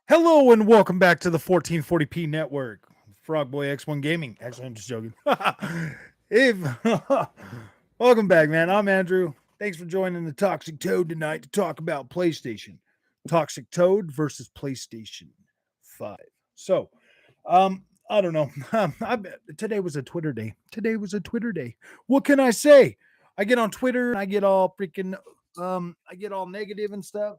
Hello and welcome back to the 1440p network. Frogboy X1 Gaming. Actually, I'm just joking. if Welcome back, man. I'm Andrew. Thanks for joining the Toxic Toad tonight to talk about PlayStation. Toxic Toad versus PlayStation 5. So, I don't know. Today was a Twitter day. Today was a Twitter day. What can I say? I get on Twitter and I get all freaking I get all negative and stuff.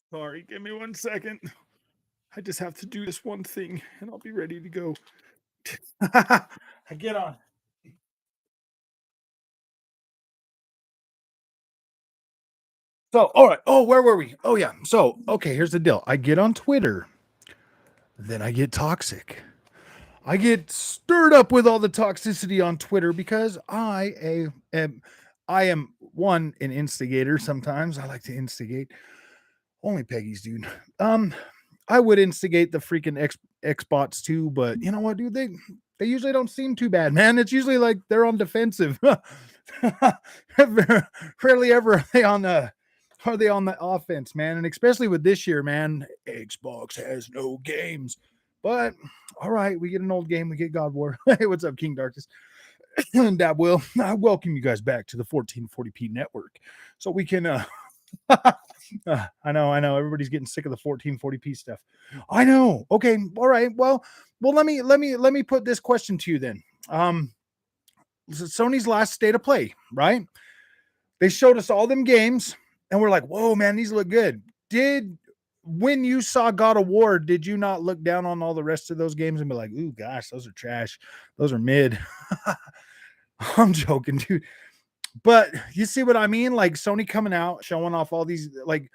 Sorry, give me 1 second. I just have to do this one thing and I'll be ready to go. I get on. So, all right. Oh, where were we? Oh, yeah. So, okay, here's the deal. I get on Twitter, then I get toxic. I get stirred up with all the toxicity on Twitter because I am one an instigator. Sometimes I like to instigate. Only Peggy's, dude. Um, I would instigate the freaking Xbots too, but you know what, dude? They usually don't seem too bad, man. It's usually like they're on defensive. Rarely ever are they on the offense, man. And especially with this year, man, Xbox has no games. But all right, we get an old game. We get God War. Hey, what's up, King Darkness? Dab will. I welcome you guys back to the 1440p network, so we can I know. Everybody's getting sick of the 1440p stuff. I know. Okay. All right. Well. Let me put this question to you then. Sony's last state of play, right? They showed us all them games, and we're like, "Whoa, man, these look good." Did When you saw God of War, did you not look down on all the rest of those games and be like, "Ooh, gosh, those are trash. Those are mid." I'm joking, dude. But you see what I mean? Like Sony coming out, showing off all these like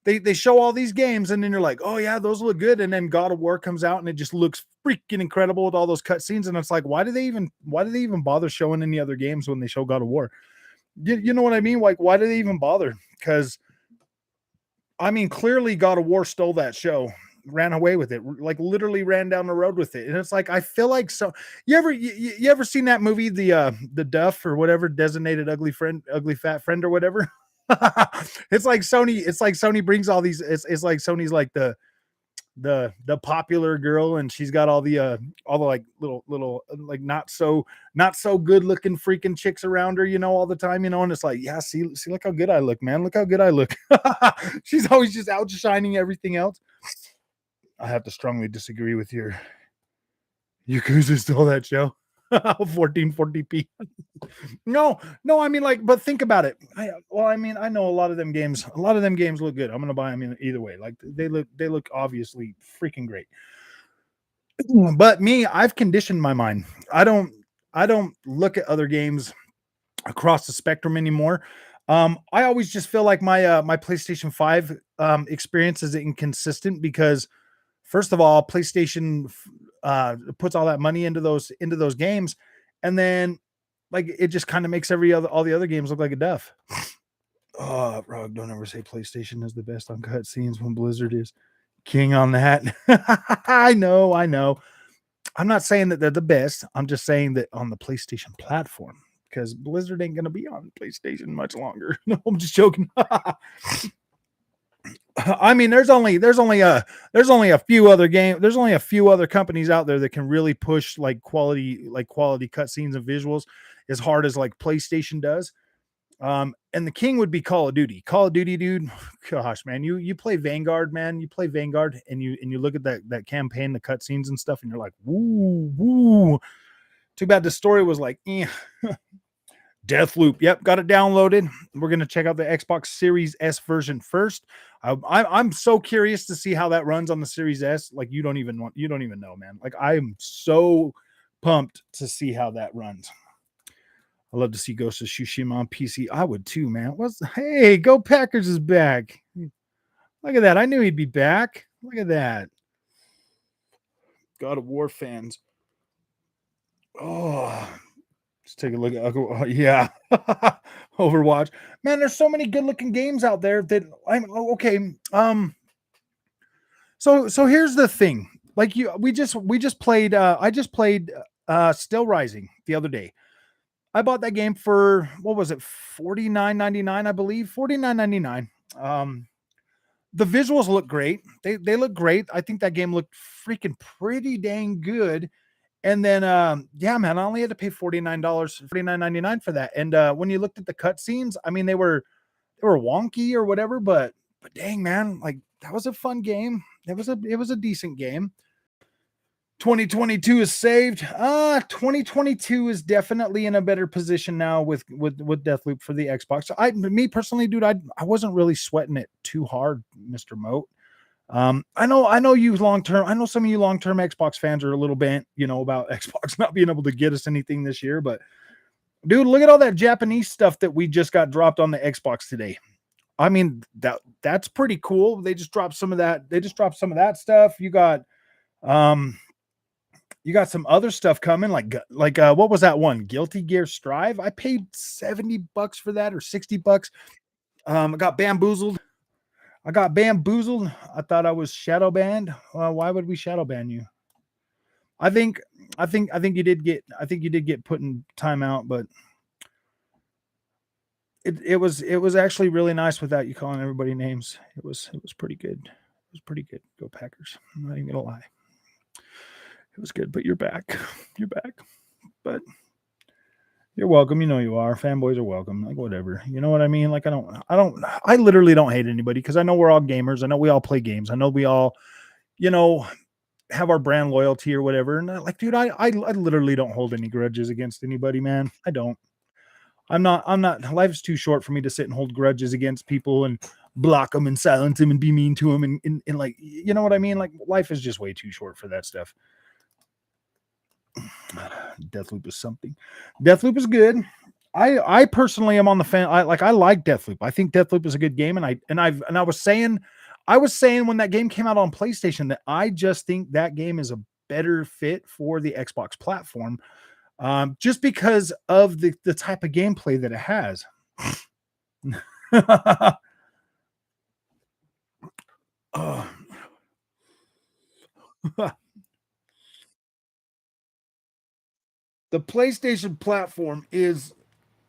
they show all these games, and then you're like, oh yeah, those look good. And then God of War comes out, and it just looks freaking incredible with all those cutscenes. And it's like, why do they even bother showing any other games when they show God of War? You know what I mean? Like, why do they even bother? Because I mean, clearly God of War stole that show, ran away with it, like literally ran down the road with it. And it's like I feel like so. You ever seen that movie, the Duff or whatever, designated ugly friend, ugly fat friend or whatever? It's like Sony. It's like Sony brings all these. It's like Sony's like the popular girl, and she's got all the like little like not so good looking freaking chicks around her, all the time, and it's like, yeah, see, look how good I look, man, look how good I look. She's always just outshining everything else. I have to strongly disagree with your Yakuza stole that show. 1440p. No, I mean, like, but think about it. I mean, I know a lot of them games look good. I'm gonna buy them either way. Like they look obviously freaking great. But me, I've conditioned my mind. I don't look at other games across the spectrum anymore. I always just feel like my PlayStation 5 experience is inconsistent because first of all, PlayStation puts all that money into those games, and then like it just kind of makes all the other games look like a duff. Oh, Rog, don't ever say PlayStation is the best on cutscenes when Blizzard is king on that. I know. I'm not saying that they're the best. I'm just saying that on the PlayStation platform, because Blizzard ain't gonna be on PlayStation much longer. No, I'm just joking. I mean, there's only a few other companies out there that can really push like quality cutscenes and visuals as hard as like PlayStation does. And the king would be Call of Duty. Call of Duty, dude. Gosh, man, you play Vanguard, man. You play Vanguard, and you look at that campaign, the cutscenes and stuff, and you're like, woo, woo. Too bad the story was like, eh. Deathloop. Yep, got it downloaded. We're gonna check out the Xbox Series S version first. I'm so curious to see how that runs on the Series S. Like you don't even know, man. Like I'm so pumped to see how that runs. I love to see Ghost of Tsushima on PC. I would too, man. Hey, Go Packers is back. Look at that. I knew he'd be back. Look at that. God of War fans. Oh, let's take a look at yeah. Overwatch. Man, there's so many good-looking games out there that okay. So here's the thing. Like we just played I just played Still Rising the other day. I bought that game for what was it, 49.99, I believe, 49.99. Um, the visuals look great. They look great. I think that game looked freaking pretty dang good. And then yeah, man, I only had to pay $49, 49.99 for that. And when you looked at the cutscenes, I mean they were wonky or whatever, but dang man, like that was a fun game. It was a decent game. 2022 is saved. 2022 is definitely in a better position now with Deathloop for the Xbox. So me personally, dude, I wasn't really sweating it too hard, Mr. Moat. I know you long term. I know some of you long term Xbox fans are a little bent, about Xbox not being able to get us anything this year. But dude, look at all that Japanese stuff that we just got dropped on the Xbox today. I mean that's pretty cool. They just dropped some of that. They just dropped some of that stuff. Um you got some other stuff coming, like what was that one? Guilty Gear Strive. I paid $70 for that or $60. I got bamboozled. I got bamboozled. I thought I was shadow banned. Why would we shadow ban you? I think, I think you did get. I think you did get put in timeout, but it was actually really nice without you calling everybody names. It was pretty good. It was pretty good. Go Packers. I'm not even gonna lie. It was good, but you're back. You're back. But you're welcome. You know you are. Fanboys are welcome. Like whatever. You know what I mean? Like I literally don't hate anybody because I know we're all gamers. I know we all play games. I know we all, you know, have our brand loyalty or whatever. And like, dude, I literally don't hold any grudges against anybody, man. I don't. I'm not. Life's too short for me to sit and hold grudges against people and block them and silence them and be mean to them and like, you know what I mean? Like life is just way too short for that stuff. Deathloop is something. Deathloop is good. I personally am on the fan. I like Deathloop. I think Deathloop is a good game, and I was saying when that game came out on PlayStation that I just think that game is a better fit for the Xbox platform, just because of the type of gameplay that it has. Oh. The PlayStation platform is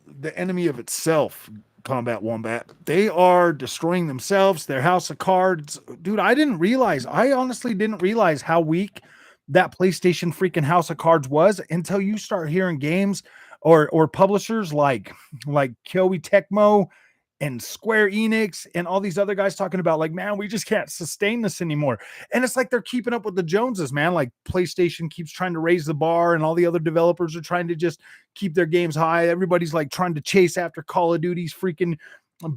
the enemy of itself. Combat Wombat. They are destroying themselves, their house of cards. Dude, I honestly didn't realize how weak that PlayStation freaking house of cards was until you start hearing games or publishers like Koei Tecmo and Square Enix and all these other guys talking about like, man, we just can't sustain this anymore. And it's like they're keeping up with the Joneses, man. Like PlayStation keeps trying to raise the bar, and all the other developers are trying to just keep their games high. Everybody's like trying to chase after Call of Duty's freaking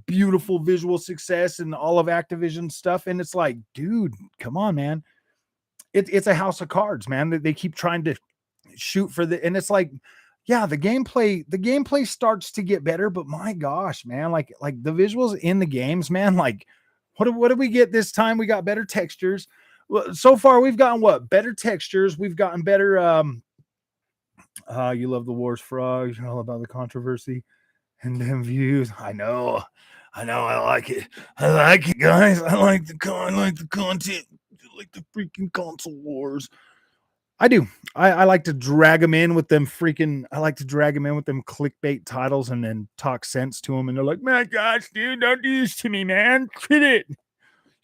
beautiful visual success and all of Activision stuff. And it's like, dude, come on, man. It's a house of cards, man. They keep trying to shoot for and it's like, yeah, the gameplay starts to get better, but my gosh, man, like the visuals in the games, man, like what did we get this time? We got better textures. Well, so far we've gotten what? Better textures. We've gotten better you love the wars frogs, you're all about the controversy and them views. I like it. I like it, guys. I like the content. I like the freaking console wars. I do. I like to drag them in with them freaking. I like to drag them in with them clickbait titles and then talk sense to them. And they're like, "My gosh, dude, don't do this to me, man. Quit it.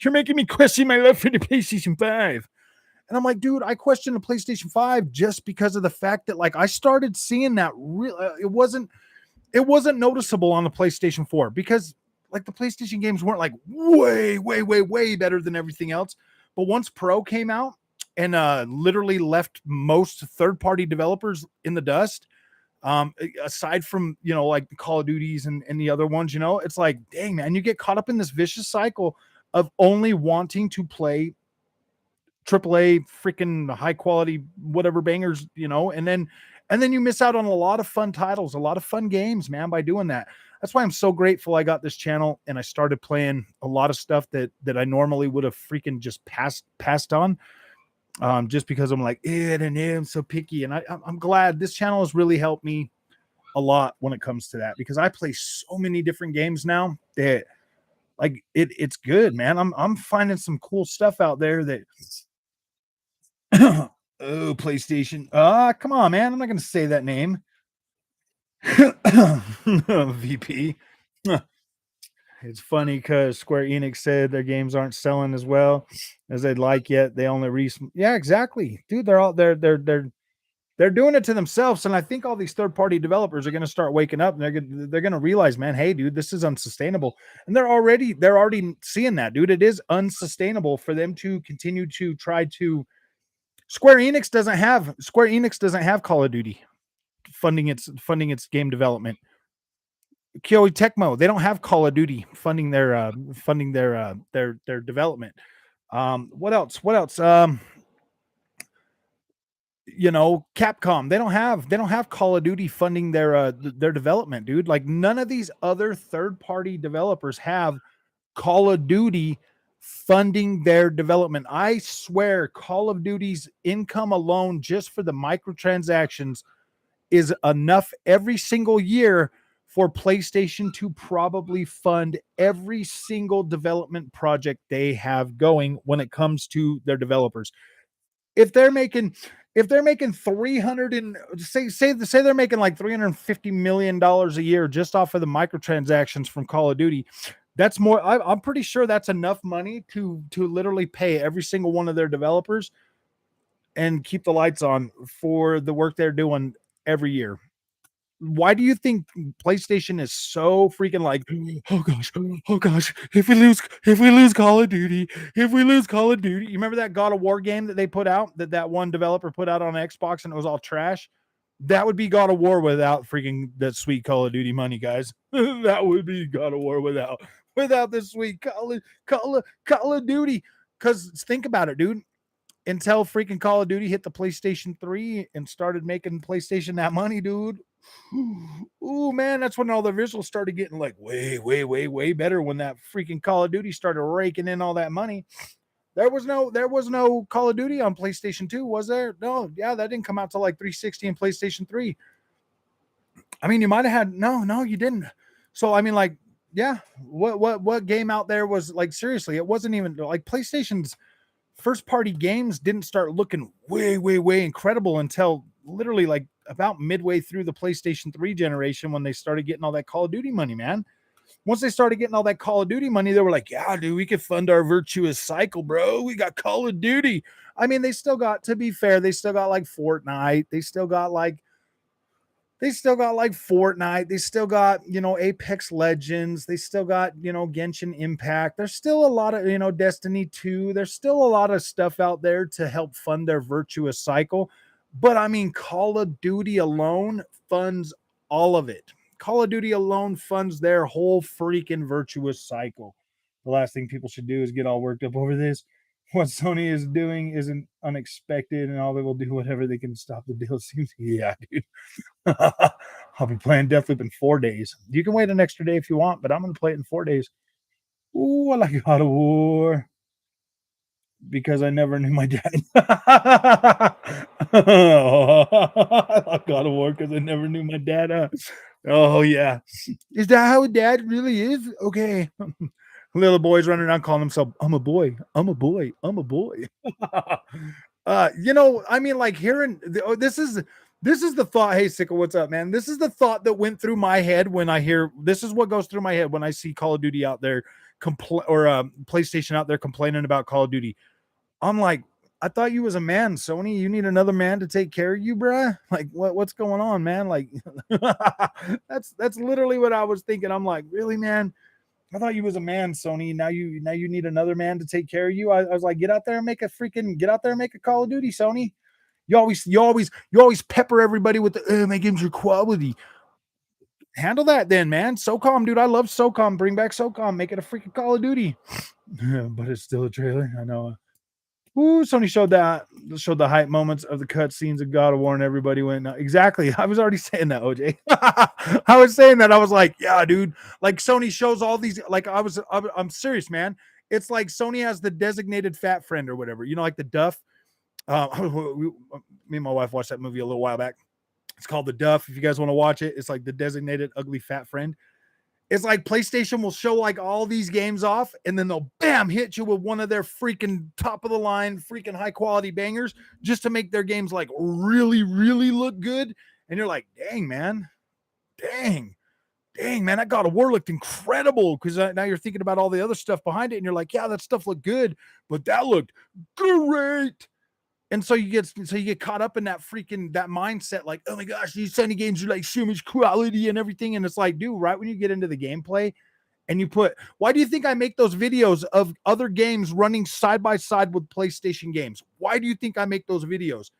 You're making me question my love for the PlayStation 5." And I'm like, dude, I question the PlayStation 5 just because of the fact that like I started seeing that real. It wasn't noticeable on the PlayStation 4 because like the PlayStation games weren't like way, way, way, way better than everything else. But once Pro came out and literally left most third-party developers in the dust, aside from like the Call of Duties and the other ones, it's like, dang man, you get caught up in this vicious cycle of only wanting to play AAA freaking high quality whatever bangers, and then you miss out on a lot of fun titles, a lot of fun games, man, by doing that. That's why I'm so grateful I got this channel and I started playing a lot of stuff that I normally would have freaking just passed on. Just because I'm like, I don't know, I'm so picky. And I'm glad this channel has really helped me a lot when it comes to that because I play so many different games now that like it's good, man. I'm finding some cool stuff out there that oh, PlayStation. Come on, man. I'm not gonna say that name. VP. It's funny because Square Enix said their games aren't selling as well as they'd like yet. They only yeah, exactly, dude. They're all they're doing it to themselves, and I think all these third party developers are going to start waking up, and they're going to realize, man, hey, dude, this is unsustainable, and they're already seeing that, dude. It is unsustainable for them to continue to try to. Square Enix doesn't have Call of Duty funding its game development. Koei Tecmo, they don't have Call of Duty funding their development. What else? What else? Capcom, they don't have Call of Duty funding their development, dude. Like none of these other third party developers have Call of Duty funding their development. I swear Call of Duty's income alone just for the microtransactions is enough every single year for PlayStation to probably fund every single development project they have going when it comes to their developers. If they're making if they're making 300 and say they're making like $350 million a year just off of the microtransactions from Call of Duty, that's more. I'm pretty sure that's enough money to literally pay every single one of their developers and keep the lights on for the work they're doing every year. Why do you think PlayStation is so freaking like, oh gosh, if we lose Call of Duty, if we lose Call of Duty, you remember that God of War game that they put out, that one developer put out on Xbox and it was all trash? That would be God of War without freaking that sweet Call of Duty money, guys. That would be God of War without the sweet Call of Duty. Because think about it, dude, until freaking Call of Duty hit the PlayStation 3 and started making PlayStation that money, dude. Ooh, man, that's when all the visuals started getting like way, way, way, way better when that freaking Call of Duty started raking in all that money. There was no Call of Duty on PlayStation 2, was there? No, yeah, that didn't come out till like 360 and PlayStation 3. I mean, you might have had no, you didn't. So I mean, like, yeah, what game out there was like seriously, it wasn't even like PlayStation's first party games didn't start looking way, way, way incredible until literally like about midway through the PlayStation 3 generation when they started getting all that Call of Duty money, man. Once they started getting all that Call of Duty money, they were like, yeah, dude, we could fund our virtuous cycle, bro. We got Call of Duty. I mean, they still got, to be fair, they still got like Fortnite. They still got like Fortnite. They still got, Apex Legends. They still got, Genshin Impact. There's still a lot of, Destiny 2. There's still a lot of stuff out there to help fund their virtuous cycle. But I mean, Call of Duty alone funds all of it. Call of Duty alone funds their whole freaking virtuous cycle. The last thing people should do is get all worked up over this. What Sony is doing isn't unexpected, and all they will do whatever they can stop the deal. Seems, yeah, dude. I'll be playing Deathloop in 4 days. You can wait an extra day if you want, but I'm going to play it in 4 days. Ooh, I like God of War because I never knew my dad. I like God of War because I never knew my dad. Oh, yeah. Is that how a dad really is? Okay. Little boys running around calling themselves, I'm a boy. I'm a boy. I'm a boy. I mean, like hearing this is the thought. Hey, Sickle, what's up, man? This is the thought that went through my head when I hear this is what goes through my head when I see Call of Duty out there PlayStation out there complaining about Call of Duty. I'm like, I thought you was a man, Sony. You need another man to take care of you, bruh. Like, what's going on, man? Like, that's literally what I was thinking. I'm like, really, man? I thought you was a man, Sony. Now you need another man to take care of you. I was like, get out there and make a Call of Duty, Sony. You always pepper everybody with the my games are quality. Handle that then, man. SOCOM, dude. I love SOCOM. Bring back SOCOM. Make it a freaking Call of Duty. But it's still a trailer. I know. Ooh, Sony showed the hype moments of the cutscenes of God of War, and everybody went exactly. I was already saying that, OJ. I was saying that. I was like, yeah, dude. Like Sony shows all these. Like I'm serious, man. It's like Sony has the designated fat friend or whatever. Like the Duff. Me and my wife watched that movie a little while back. It's called The Duff. If you guys want to watch it, it's like the designated ugly fat friend. It's like PlayStation will show like all these games off and then they'll bam hit you with one of their freaking top of the line, freaking high quality bangers just to make their games like really, really look good. And you're like, dang, man, dang, dang, man, that God of War looked incredible. Because now you're thinking about all the other stuff behind it, and you're like, yeah, that stuff looked good, but that looked great. And so you get caught up in that mindset, like, oh my gosh, these Sony games are like so much quality and everything. And it's like, dude, right when you get into the gameplay and why do you think I make those videos of other games running side by side with PlayStation games? Why do you think I make those videos?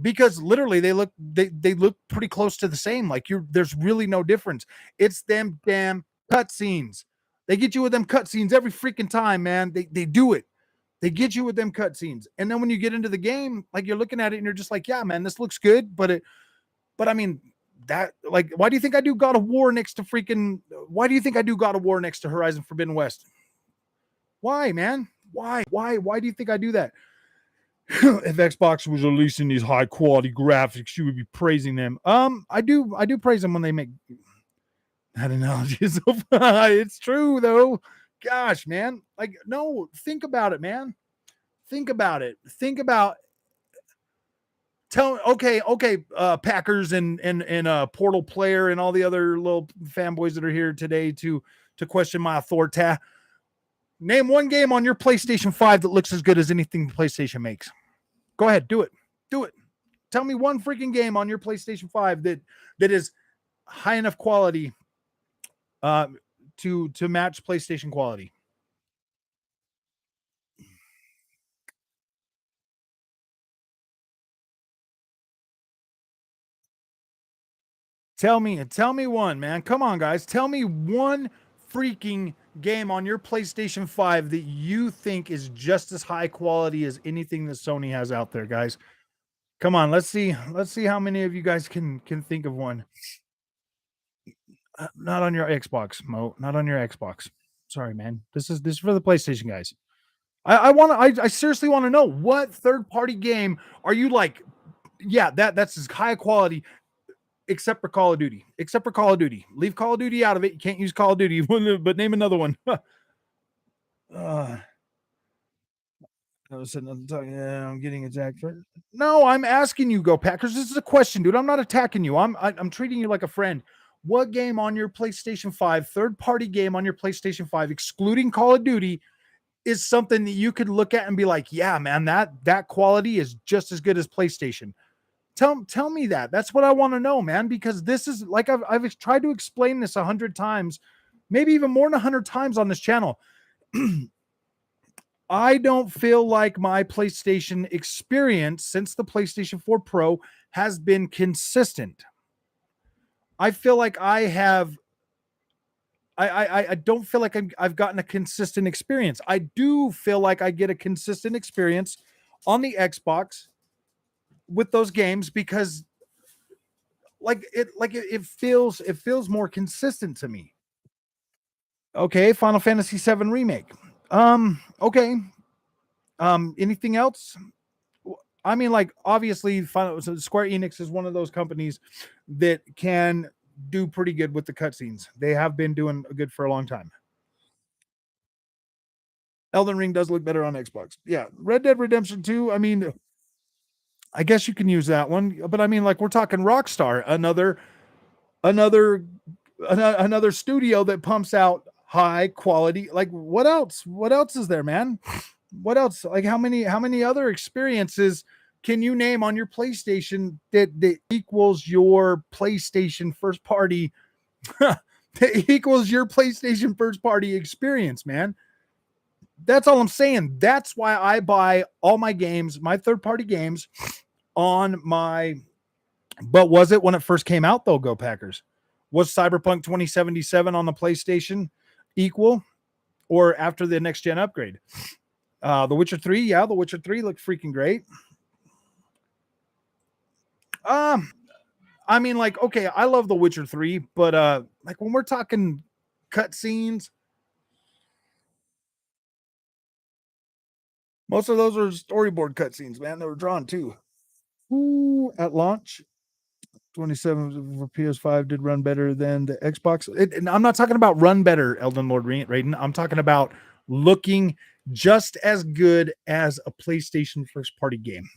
Because literally they look pretty close to the same. Like there's really no difference. It's them damn cutscenes. They get you with them cutscenes every freaking time, man. They do it. They get you with them cutscenes. And then when you get into the game, like you're looking at it and you're just like, yeah, man, this looks good. But I mean, that, like, why do you think I do God of War next to why do you think I do God of War next to Horizon Forbidden West? Why, man? Why do you think I do that? If Xbox was releasing these high quality graphics, you would be praising them. I do praise them when they make that analogy. It's true though. Gosh, man. Like, no, think about it, man. Think about it. Think about okay, Packers and Portal Player and all the other little fanboys that are here today to question my authority. Name one game on your PlayStation 5 that looks as good as anything the PlayStation makes. Go ahead, do it. Do it. Tell me one freaking game on your PlayStation 5 that is high enough quality to match PlayStation quality. Tell me one, man. Come on, guys. Tell me one freaking game on your PlayStation 5 that you think is just as high quality as anything that Sony has out there, guys. Come on, let's see. Let's see how many of you guys can think of one. Not on your Xbox, Mo. Not on your Xbox. Sorry, man. This is for the PlayStation guys. I seriously want to know what third party game are you like? Yeah, that's as high quality except for Call of Duty. Except for Call of Duty. Leave Call of Duty out of it. You can't use Call of Duty, but name another one. uh, yeah, I'm getting attacked. No, I'm asking you, Go Packers. This is a question, dude. I'm not attacking you. I'm treating you like a friend. What game on your PlayStation 5, third party game on your PlayStation 5, excluding Call of Duty, is something that you could look at and be like, yeah, man, that quality is just as good as PlayStation. Tell me that. That's what I want to know, man, because this is like I've tried to explain this 100 times, maybe even more than 100 times on this channel. I don't feel like my PlayStation experience since the PlayStation 4 Pro has been consistent. I feel like I have I don't feel like I've gotten a consistent experience. I do feel like I get a consistent experience on the Xbox with those games because it feels more consistent to me. Okay, Final Fantasy VII remake. Okay. Anything else? I mean, like, obviously, Square Enix is one of those companies that can do pretty good with the cutscenes. They have been doing good for a long time. Elden Ring does look better on Xbox. Yeah, Red Dead Redemption 2. I mean, I guess you can use that one, but I mean, like, we're talking Rockstar, another another studio that pumps out high quality. Like, what else? What else is there, man? What else? Like, how many other experiences can you name on your PlayStation that equals your PlayStation first party that equals your PlayStation first party experience, man? That's all I'm saying. That's why I buy all my games, my third party games on my. But was it when it first came out though? Go Packers. Was Cyberpunk 2077 on the PlayStation equal or after the next gen upgrade? The Witcher 3, yeah, The Witcher 3 looked freaking great. Um, I mean, like, okay, I love The Witcher 3, but like when we're talking cutscenes, most of those are storyboard cutscenes, man. They were drawn too. Ooh, at launch, 27 for PS5 did run better than the Xbox. And I'm not talking about run better, Elden Lord Raiden. I'm talking about looking just as good as a PlayStation first party game.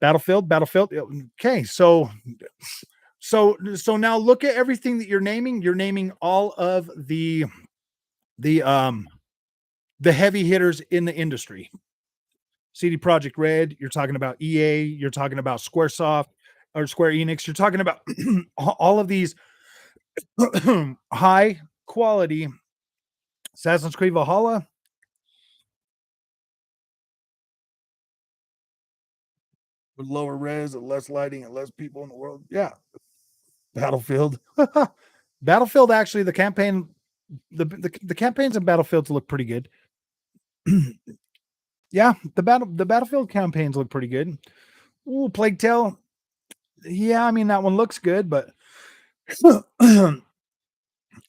Battlefield. Okay, so So now look at everything that you're naming. You're naming all of the um the heavy hitters in the industry. CD Project Red, you're talking about EA, you're talking about Squaresoft or Square Enix, you're talking about all of these high quality Assassin's Creed Valhalla with lower res and less lighting and less people in the world. Yeah. Battlefield. Battlefield actually the campaign the campaigns and battlefields look pretty good. Yeah, the battlefield campaigns look pretty good. Ooh, Plague Tale. Yeah, I mean that one looks good, but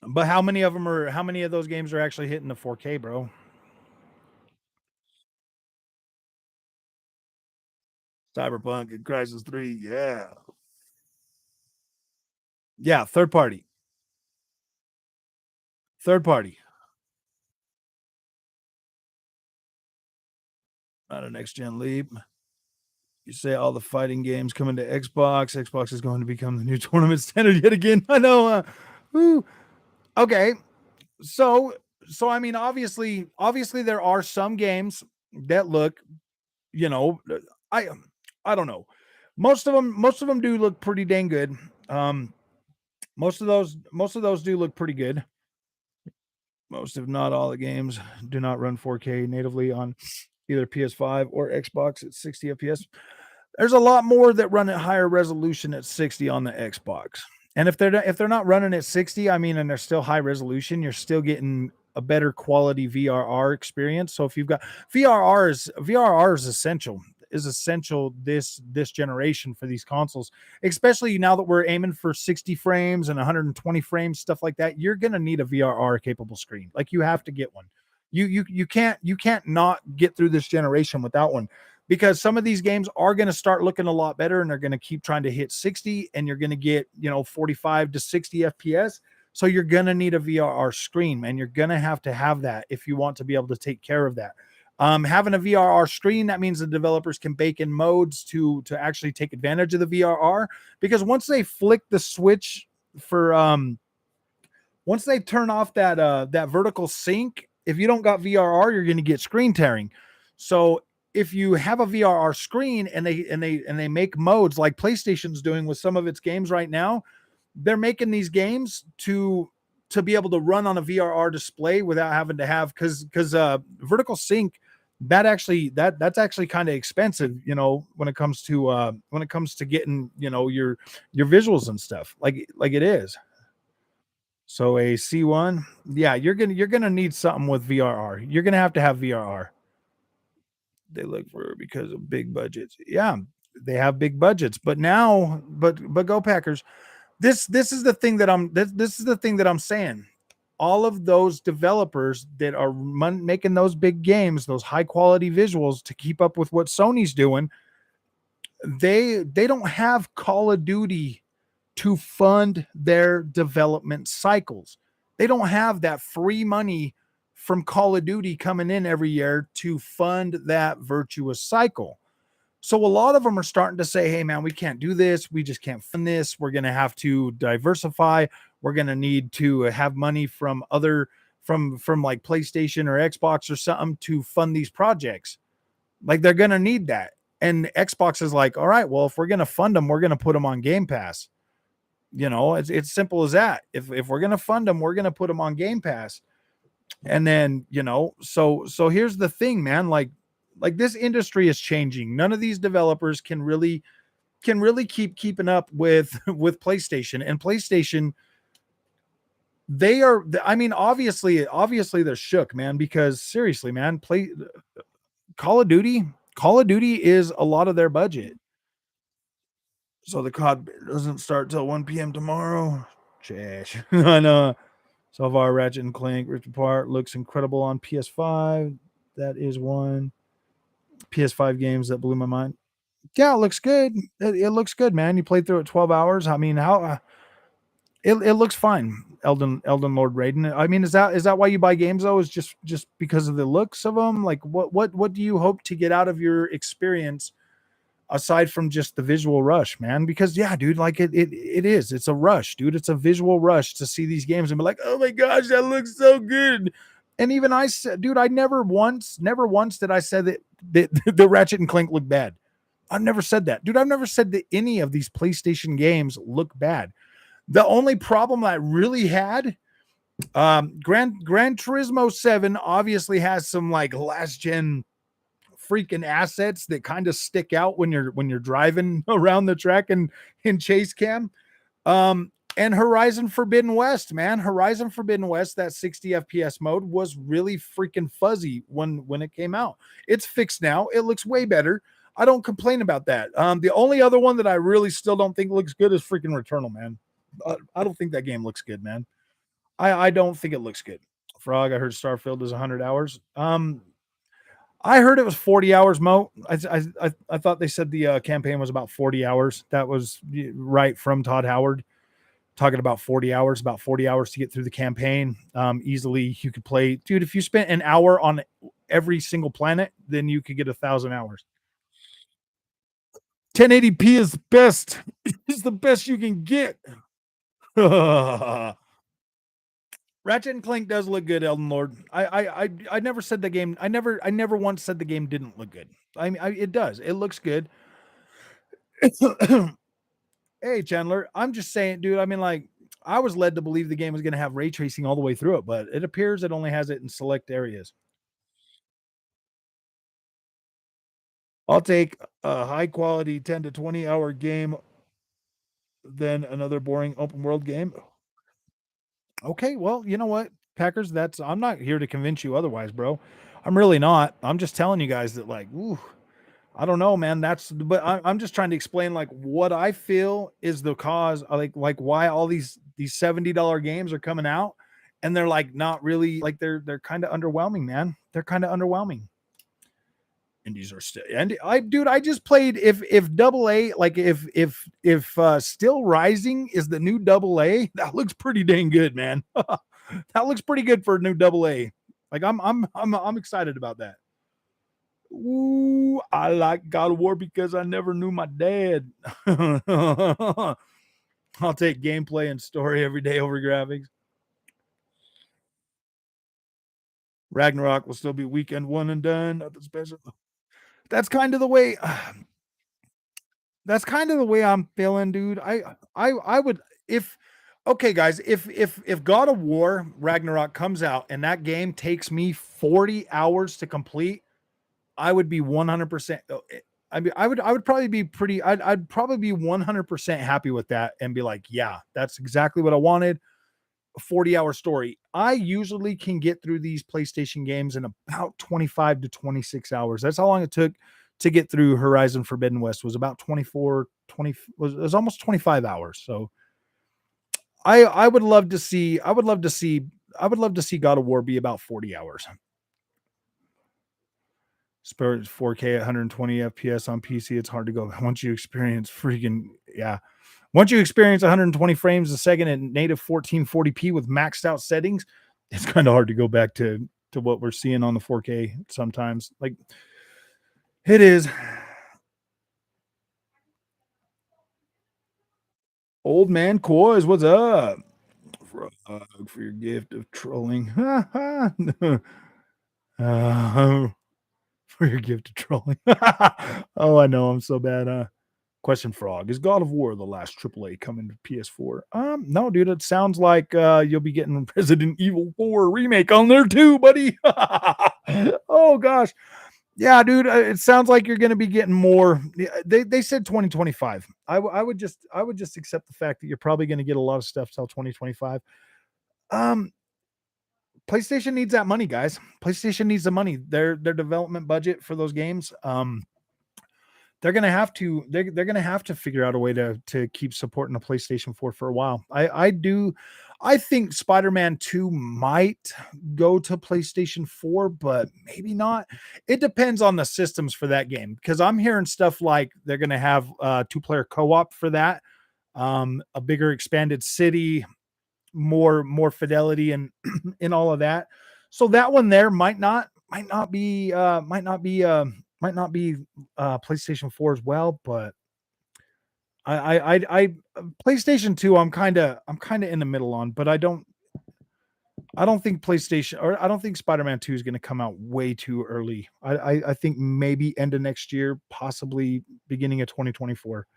but how many of those games are actually hitting the 4K, bro? Cyberpunk and Crisis 3, yeah. Yeah, third party. Third party. Not a next gen leap. You say all the fighting games coming to Xbox. Xbox is going to become the new tournament standard yet again. I know. Whew. Okay. So I mean, obviously there are some games that look, you know, I I don't know. Most of them do look pretty dang good. Um, most of those do look pretty good. Most, if not all, the games do not run 4K natively on either PS5 or Xbox at 60 FPS. There's a lot more that run at higher resolution at 60 on the Xbox. And if they're not running at 60, I mean, and they're still high resolution, you're still getting a better quality VRR experience. So if you've got VRR is essential this generation for these consoles, especially now that we're aiming for 60 frames and 120 frames, stuff like that. You're gonna need a VRR capable screen. Like you have to get one. You can't not get through this generation without one, because some of these games are going to start looking a lot better and they're going to keep trying to hit 60 and you're going to get, 45 to 60 FPS. So you're going to need a VRR screen, and you're going to have that if you want to be able to take care of that. Having a VRR screen, that means the developers can bake in modes to actually take advantage of the VRR, because once they flick the switch for once they turn off that vertical sync, if you don't got VRR, you're going to get screen tearing. So if you have a VRR screen and they make modes like PlayStation's doing with some of its games right now, they're making these games to be able to run on a VRR display without having to have, because vertical sync, that's actually kind of expensive, when it comes to getting, your visuals and stuff, like it is. So a C1, yeah, you're gonna need something with VRR. You're gonna have to have VRR. They look for, because of big budgets. Yeah, they have big budgets, but now, but go Packers. This is the thing that this is the thing that I'm saying. All of those developers that are making those big games, those high quality visuals to keep up with what Sony's doing, they don't have Call of Duty to fund their development cycles. They don't have that free money from Call of Duty coming in every year to fund that virtuous cycle. So a lot of them are starting to say, hey, man, we can't do this. We just can't fund this. We're going to have to diversify. We're going to need to have money from from like PlayStation or Xbox or something to fund these projects. Like they're going to need that. And Xbox is like, all right, well, if we're going to fund them, we're going to put them on Game Pass. It's simple as that. If we're going to fund them, we're going to put them on Game Pass. And then, so here's the thing, man, like this industry is changing. None of these developers can really keep keeping up with with PlayStation. And PlayStation, they are, I mean, obviously they're shook, man, because seriously, man, Call of Duty is a lot of their budget. So the COD doesn't start till 1 p.m. tomorrow. Trash. I know. So far, Ratchet and Clank Rift Apart looks incredible on PS5. That is one PS5 games that blew my mind. Yeah, it looks good. It looks good, man. You played through it 12 hours. I mean, how it looks fine. Elden Lord Raiden. I mean, is that why you buy games though? Is just because of the looks of them? Like what do you hope to get out of your experience aside from just the visual rush, man. Because yeah, dude, like it is. It's a rush, dude. It's a visual rush to see these games and be like, oh my gosh, that looks so good. And even I said, dude, I never once did I say that the Ratchet and Clank look bad. I've never said that, dude. I've never said that any of these PlayStation games look bad. The only problem I really had, Gran Turismo 7 obviously has some like last gen freaking assets that kind of stick out when you're driving around the track and in chase cam. And Horizon Forbidden West, man, Horizon Forbidden West, that 60 FPS mode was really freaking fuzzy when it came out. It's fixed now. It looks way better. I don't complain about that. The only other one that I really still don't think looks good is freaking Returnal, man. I don't think that game looks good, man. I don't think it looks good. Frog, I heard Starfield is 100 hours. I heard it was 40 hours, Mo. I thought they said the campaign was about 40 hours. That was right from Todd Howard talking about 40 hours to get through the campaign. Easily you could play, dude. If you spent an hour on every single planet, then you could get 1,000 hours. 1080p is the best. It's the best you can get. Ratchet and Clank does look good, Elden Lord. I never said the game. I never once said the game didn't look good. I mean, it does. It looks good. Hey, Chandler, I'm just saying, dude. I mean, like, I was led to believe the game was going to have ray tracing all the way through it, but it appears it only has it in select areas. I'll take a high quality 10 to 20 hour game than another boring open world game. Okay, well, you know what, Packers, that's I'm not here to convince you otherwise, bro. I'm really not. I'm just telling you guys that, like, ooh, I don't know, man. But I'm just trying to explain like what I feel is the cause, like why all these $70 games are coming out, and they're like not really like they're kind of underwhelming, man. They're kind of underwhelming. Indies are still, and I just played, if double A, like if Still Rising is the new double A, that looks pretty dang good, man. That looks pretty good for a new double A. Like I'm excited about that. Ooh, I like God of War because I never knew my dad. I'll take gameplay and story every day over graphics. Ragnarok will still be weekend one and done. Nothing special. That's kind of the way. That's kind of the way I'm feeling, dude. I would, if okay, guys, if God of War Ragnarok comes out and that game takes me 40 hours to complete, I would be 100%. I mean, I would probably be pretty. I'd probably be 100% happy with that and be like, yeah, that's exactly what I wanted. A 40-hour story. I usually can get through these PlayStation games in about 25 to 26 hours. That's how long it took to get through Horizon Forbidden West. Was about 24, 20, was almost 25 hours. So I would love to see, I would love to see God of War be about 40 hours. Spirit 4K at 120 FPS on PC. It's hard to go once you experience freaking, yeah. Once you experience 120 frames a second in native 1440p with maxed out settings, it's kind of hard to go back to what we're seeing on the 4K sometimes. Like it is. Old man Coys, what's up? For your gift of trolling. uh, for your gift of trolling. Oh, I know. I'm so bad. Question Frog. Is God of War the last AAA coming to PS4? No, dude. It sounds like you'll be getting Resident Evil 4 remake on there too, buddy. Oh gosh. Yeah, dude. It sounds like you're going to be getting more. They said 2025. I would just accept the fact that you're probably going to get a lot of stuff till 2025. Um, PlayStation needs that money, guys. PlayStation needs the money. Their development budget for those games. They're gonna have to figure out a way to keep supporting the PlayStation 4 for a while. I think Spider-Man 2 might go to PlayStation 4, but maybe not. It depends on the systems for that game because I'm hearing stuff like they're gonna have two-player co-op for that, a bigger expanded city, more fidelity and in all of that. So that one there might not be Might not be PlayStation 4 as well, but I PlayStation 2, I'm kinda in the middle on, but I don't think PlayStation or I don't think Spider-Man 2 is gonna come out way too early. I think maybe end of next year, possibly beginning of 2024.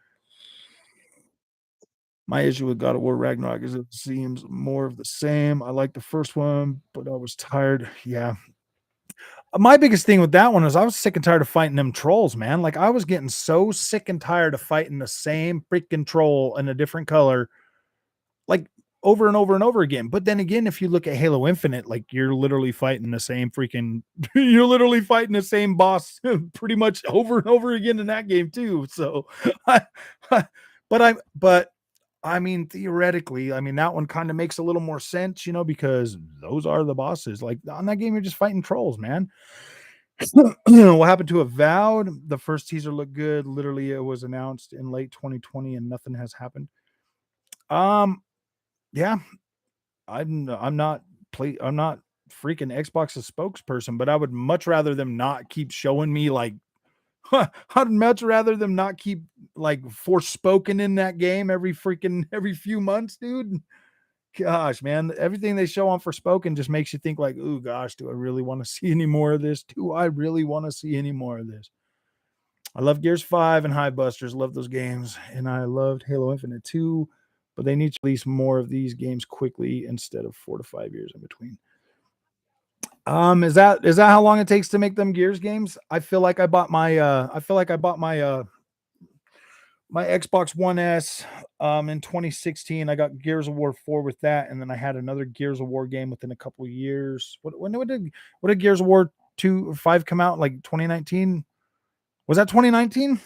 My issue with God of War Ragnarok is it seems more of the same. I like the first one, but I was tired. Yeah. My biggest thing with that one is I was sick and tired of fighting them trolls, man. Like, I was getting so sick and tired of fighting the same freaking troll in a different color, like, over and over and over again. But then again, if you look at Halo Infinite, like, you're literally fighting the same freaking you're literally fighting the same boss pretty much over and over again in that game too. So, I but I mean, theoretically, I mean, that one kinda makes a little more sense, because those are the bosses. Like, on that game, you're just fighting trolls, man. What happened to Avowed? The first teaser looked good. Literally, it was announced in late 2020 and nothing has happened. Um, yeah, I'm not freaking Xbox's spokesperson, but I would much rather them not keep showing me like I'd much rather them not keep like forspoken in that game every few months, dude. Gosh, man, everything they show on Forspoken just makes you think like, "Oh gosh, do I really want to see any more of this? Do I really want to see any more of this?" I love Gears 5 and High Busters, love those games, and I loved Halo Infinite too, but they need to release more of these games quickly instead of 4 to 5 years in between. Is that how long it takes to make them Gears games? I feel like I bought my Xbox One S in 2016. I got Gears of War 4 with that, and then I had another Gears of War game within a couple of years. What did Gears of War 2 or 5 come out? Like 2019? Was that 2019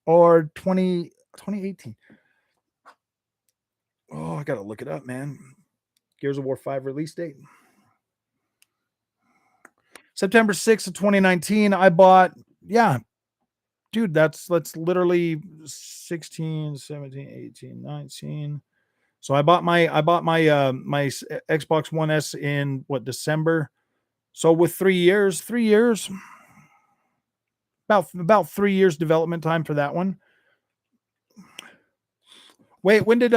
or 2018? Oh, I gotta look it up, man. Gears of War 5 release date. September 6th of 2019. I bought, yeah, dude, that's literally 16, 17, 18, 19. So I bought my Xbox One S in what, December. So with 3 years, about 3 years development time for that one. Wait, when did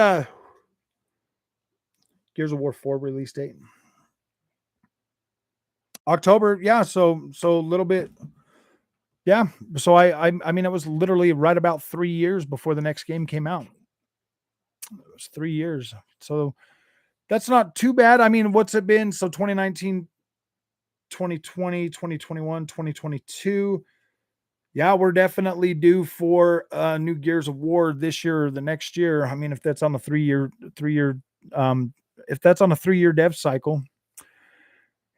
Gears of War 4 release date? October. Yeah, so a little bit. Yeah. So I mean it was literally right about 3 years before the next game came out. It was 3 years. So that's not too bad. I mean, what's it been? So 2019, 2020, 2021, 2022. Yeah, we're definitely due for new Gears of War this year or the next year. I mean, if that's on a 3 year, um, if that's on a 3 year dev cycle.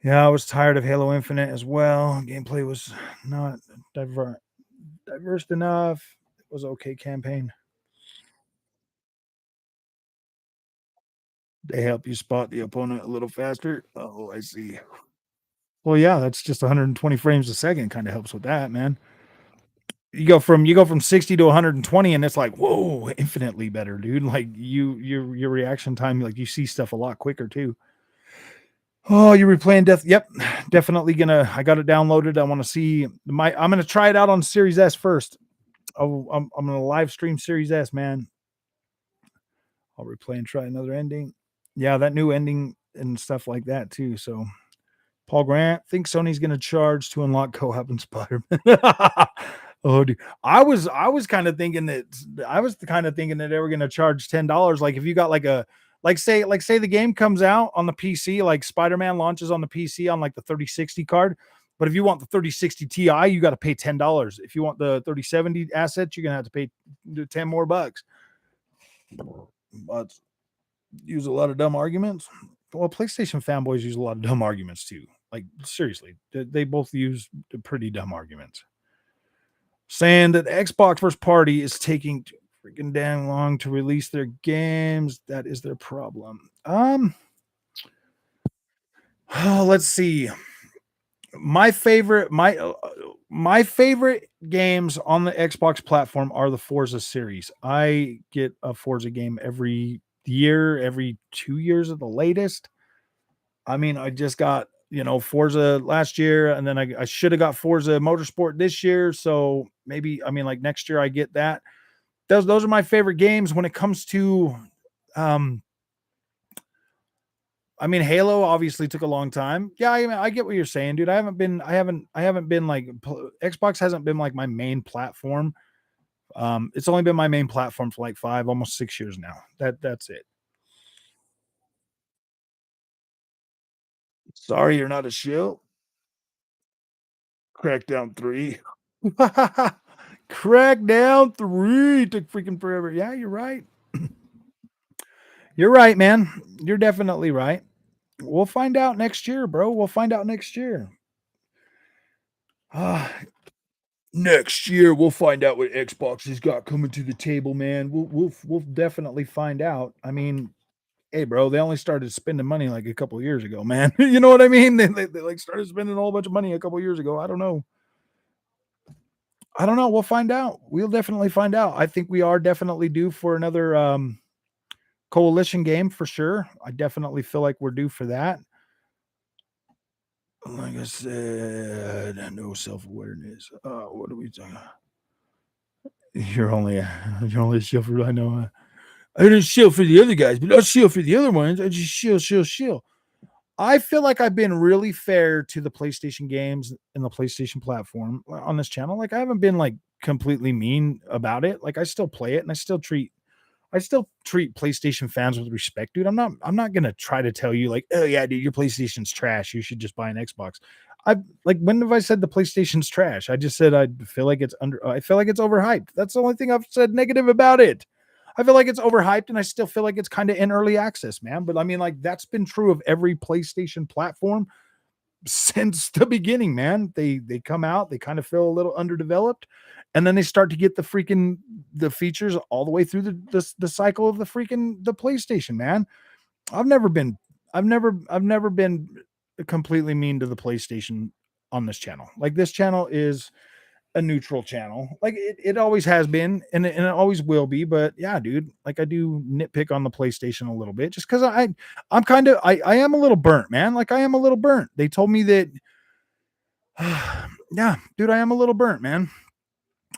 Yeah, I was tired of Halo Infinite as well. Gameplay was not diver- diverse enough. It was okay campaign. They help you spot the opponent a little faster. Oh, I see. Well, yeah, that's just 120 frames a second. Kind of helps with that, man. You go from 60 to 120, and it's like, whoa, infinitely better, dude. Like your reaction time, like you see stuff a lot quicker too. Oh, you're replaying Death. Yep, definitely gonna. I got it downloaded. I want to see my. I'm gonna try it out on Series S first. Oh, I'm gonna live stream Series S, man. I'll replay and try another ending. Yeah, that new ending and stuff like that too. So Paul Grant thinks Sony's gonna charge to unlock co-op in Spider-Man. Oh, dude. I was kind of thinking that they were gonna charge $10. Like if you got like a like say the game comes out on the PC, like Spider-Man launches on the PC on like the 3060 card. But if you want the 3060 Ti, you got to pay $10. If you want the 3070 assets, you're gonna have to pay 10 more bucks. But use a lot of dumb arguments. Well, PlayStation fanboys use a lot of dumb arguments too. Like seriously, they both use pretty dumb arguments. Saying that the Xbox first party is taking too freaking damn long to release their games. That is their problem. Oh, let's see. My favorite, my favorite games on the Xbox platform are the Forza series. I get a Forza game every year, every 2 years at the latest. I mean, I just got Forza last year, and then I should have got Forza Motorsport this year. So maybe, I mean, like next year I get that. Those are my favorite games when it comes to, um, I mean, Halo obviously took a long time. Yeah, I mean, I get what you're saying, dude. I haven't been like Xbox hasn't been like my main platform. It's only been my main platform for like 5, almost 6 years now. That's it. Sorry, you're not a shill. Crackdown 3. Crackdown 3 took freaking forever. Yeah, you're right. You're right, man. You're definitely right. We'll find out next year, bro. We'll find out next year. Ah, next year we'll find out what Xbox has got coming to the table, man. We'll definitely find out. I mean, hey, bro, they only started spending money like a couple of years ago, man. You know what I mean? They like started spending a whole bunch of money a couple of years ago. I don't know. I don't know. We'll find out. We'll definitely find out. I think we are definitely due for another coalition game for sure. I definitely feel like we're due for that. Like I said, no self-awareness. What are we talking? You're only a shield for I know. I didn't shield for the other guys, but I'll shield for the other ones. I just shield. I feel like I've been really fair to the PlayStation games and the PlayStation platform on this channel. Like I haven't been like completely mean about it. Like I still play it and I still treat PlayStation fans with respect, dude. I'm not gonna try to tell you like, oh yeah, dude, your PlayStation's trash. You should just buy an Xbox. I like when have I said the PlayStation's trash? I just said I feel like it's overhyped. That's the only thing I've said negative about it. I feel like it's overhyped and I still feel like it's kind of in early access, man. But I mean, like that's been true of every PlayStation platform since the beginning, man. They come out, they kind of feel a little underdeveloped, and then they start to get the features all the way through the cycle of the PlayStation, man. I've never been I've never been completely mean to the PlayStation on this channel. Like this channel is a neutral channel. Like it always has been and it always will be. But yeah, dude, like I do nitpick on the PlayStation a little bit just because I am a little burnt, man. Like I am a little burnt. They told me that yeah, dude, I am a little burnt, man.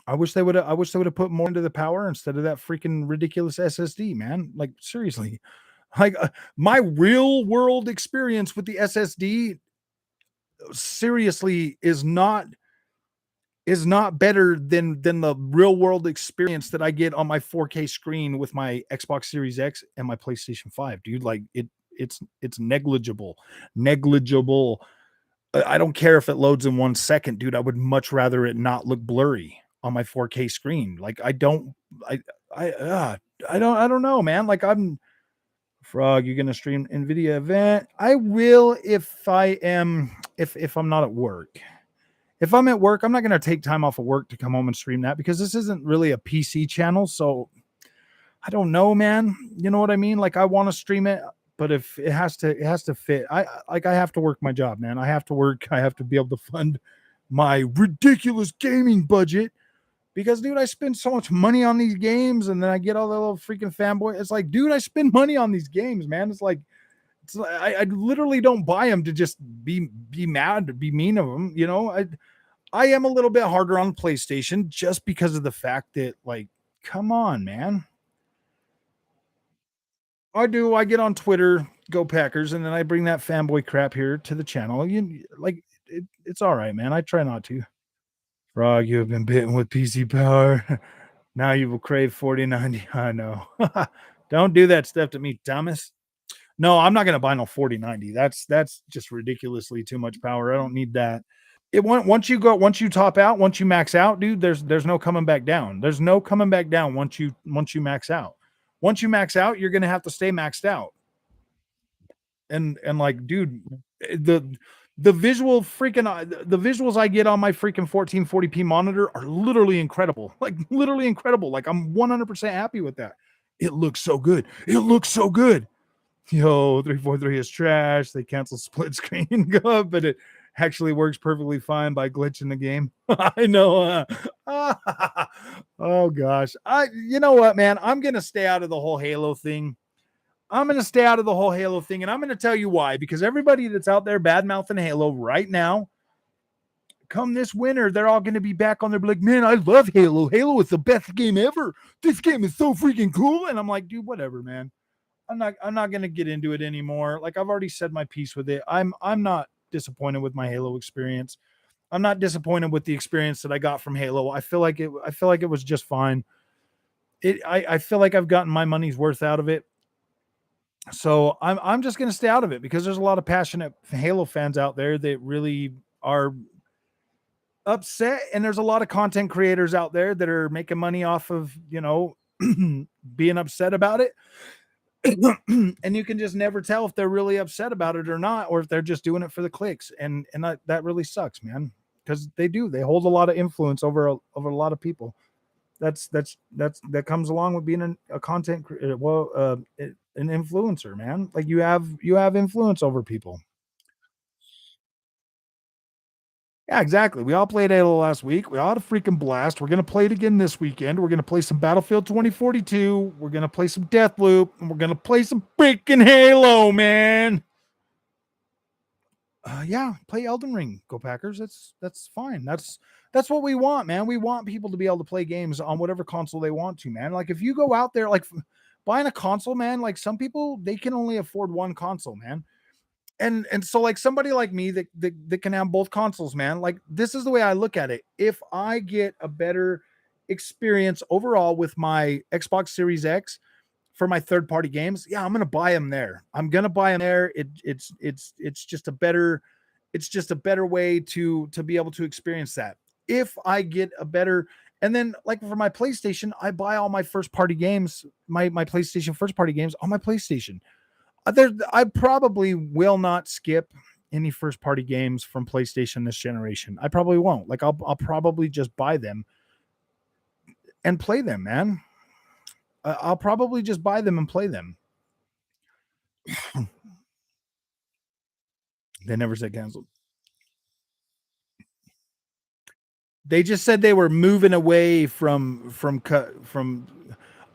I wish they would have put more into the power instead of that freaking ridiculous SSD, man. Like seriously. Like my real world experience with the SSD seriously is not better than the real world experience that I get on my 4K screen with my Xbox Series X and my PlayStation 5, dude. Like it's negligible. Negligible. I don't care if it loads in 1 second, dude. I would much rather it not look blurry on my 4K screen. Like I I don't know, man. Like I'm Frog, you're gonna stream NVIDIA event. I will if I'm not at work. If I'm at work, I'm not gonna take time off of work to come home and stream that because this isn't really a PC channel. So I don't know, man. You know what I mean? Like I want to stream it, but if it has to fit. I have to work my job, man. I have to work. I have to be able to fund my ridiculous gaming budget because, dude, I spend so much money on these games, and then I get all the little freaking fanboy. It's like, dude, I spend money on these games, man. I literally don't buy them to just be mad, to be mean of them. I am a little bit harder on PlayStation just because of the fact that, like, come on, man. I do. I get on Twitter, go Packers, and then I bring that fanboy crap here to the channel. It's all right, man. I try not to. Frog, you have been bitten with PC power. Now you will crave 4090. I know. Don't do that stuff to me, Thomas. No, I'm not gonna buy no 4090. That's just ridiculously too much power. I don't need that. Once you top out, once you max out, dude, there's no coming back down. There's no coming back down once you max out. Once you max out, you're gonna have to stay maxed out. And like, dude, the the visual freaking the visuals I get on my freaking 1440p monitor are literally incredible. Like literally incredible. Like I'm 100% happy with that. It looks so good. It looks so good. Yo, 343 is trash. They cancel split screen, but it actually works perfectly fine by glitching the game. I know. Oh gosh. You know what, man? I'm gonna stay out of the whole Halo thing. I'm gonna stay out of the whole Halo thing, and I'm gonna tell you why. Because everybody that's out there bad mouthing Halo right now, come this winter, they're all gonna be back on their like, man, I love Halo. Halo is the best game ever. This game is so freaking cool. And I'm like, dude, whatever, man. I'm not gonna get into it anymore. Like I've already said my piece with it. I'm not disappointed with my Halo experience. I'm not disappointed with the experience that I got from Halo. I feel like it was just fine. I feel like I've gotten my money's worth out of it. So I'm just gonna stay out of it because there's a lot of passionate Halo fans out there that really are upset, and there's a lot of content creators out there that are making money off of being upset about it. And you can just never tell if they're really upset about it or not, or if they're just doing it for the clicks. That really sucks, man, because they hold a lot of influence over a lot of people. That comes along with being a content an influencer, man. Like you have influence over people. Yeah, exactly. We all played Halo last week. We all had a freaking blast. We're gonna play it again this weekend. We're gonna play some Battlefield 2042. We're gonna play some Deathloop, and we're gonna play some freaking Halo, man. Yeah, play Elden Ring. Go Packers. That's fine. That's what we want, man. We want people to be able to play games on whatever console they want to, man. Like if you go out there, like buying a console, man. Like some people, they can only afford one console, man. And so like somebody like me that can have both consoles, man. Like this is the way I look at it. If I get a better experience overall with my Xbox Series X for my third party games, yeah, I'm gonna buy them there. I'm gonna buy them there. It's just a better way to be able to experience that. If I get a better and then like for my PlayStation, I buy all my first party games, my PlayStation first party games on my PlayStation. I probably will not skip any first party games from PlayStation this generation. I probably won't. Like I'll probably just buy them and play them, man. I'll probably just buy them and play them. They never said canceled. They just said they were moving away from cut from.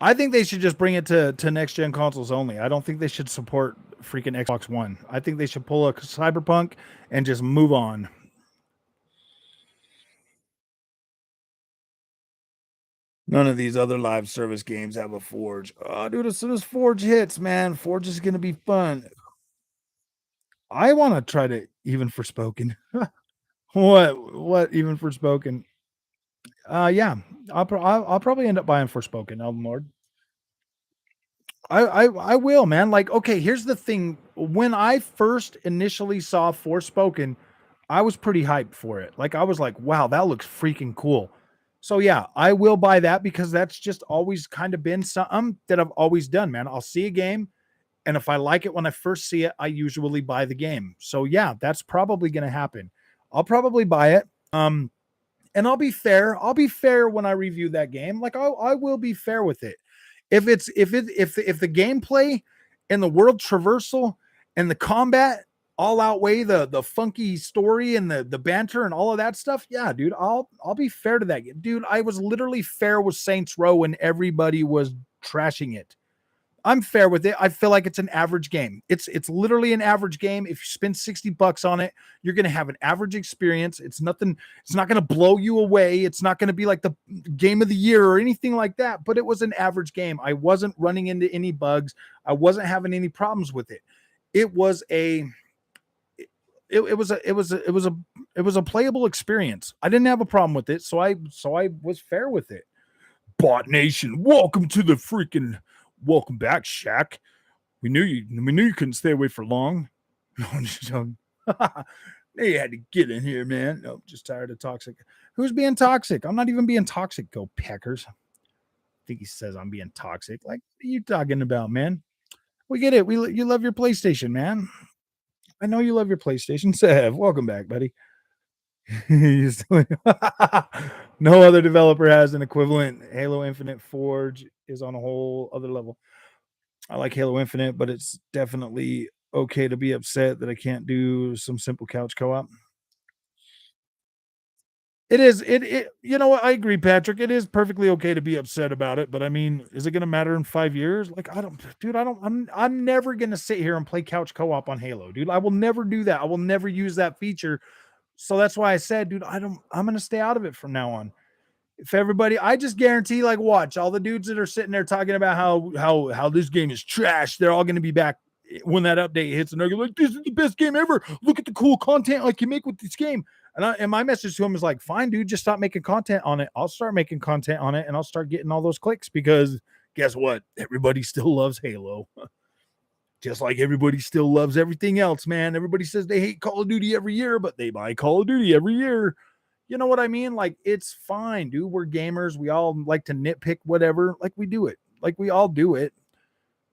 I think they should just bring it to next gen consoles only. I don't think they should support freaking Xbox One. I think they should pull a Cyberpunk and just move on. None of these other live service games have a Forge. Oh, dude, as soon as Forge hits, man, Forge is gonna be fun. I want to try to even for spoken. What even for spoken? Yeah, I'll probably end up buying Forspoken. Elden Lord. I will, man. Like, okay, here's the thing. When I first initially saw Forspoken, I was pretty hyped for it. Like, I was like, wow, that looks freaking cool. So yeah, I will buy that because that's just always kind of been something that I've always done, man. I'll see a game, and if I like it when I first see it, I usually buy the game. So yeah, that's probably gonna happen. I'll probably buy it. And I'll be fair. I'll be fair when I review that game. Like I will be fair with it. If the gameplay and the world traversal and the combat all outweigh the funky story and the banter and all of that stuff, yeah, dude, I'll be fair to that. Dude, I was literally fair with Saints Row when everybody was trashing it. I'm fair with it. I feel like it's an average game. It's literally an average game. If you spend $60 on it, you're going to have an average experience. It's nothing, it's not going to blow you away. It's not going to be like the game of the year or anything like that, but it was an average game. I wasn't running into any bugs. I wasn't having any problems with it. It was a it was a playable experience. I didn't have a problem with it, so I was fair with it. Bot Nation, welcome to the freaking welcome back, Shaq. We knew you couldn't stay away for long. They had to get in here, man. No, just tired of toxic. Who's being toxic? I'm not even being toxic. Go Packers. I think he says I'm being toxic. Like, what are you talking about, man? We get it. You love your PlayStation, man. I know you love your PlayStation. Sev, welcome back, buddy. No other developer has an equivalent. Halo Infinite Forge is on a whole other level. I like Halo Infinite, but it's definitely okay to be upset that I can't do some simple couch co-op. It is. It. You know what? I agree, Patrick. It is perfectly okay to be upset about it, but I mean, is it going to matter in 5 years? Like, I don't, dude. I don't. I'm never going to sit here and play couch co-op on Halo, dude. I will never do that. I will never use that feature. So that's why I said, dude, I don't. I'm going to stay out of it from now on. If everybody, I just guarantee, like, watch all the dudes that are sitting there talking about how this game is trash. They're all going to be back when that update hits, and they're like, "This is the best game ever. Look at the cool content I can make with this game." And my message to him is like, "Fine, dude, just stop making content on it. I'll start making content on it, and I'll start getting all those clicks because guess what? Everybody still loves Halo." Just like everybody still loves everything else, man. Everybody says they hate Call of Duty every year, but they buy Call of Duty every year. You know what I mean? Like, it's fine, dude. We're gamers. We all like to nitpick whatever. Like, we do it. Like, we all do it.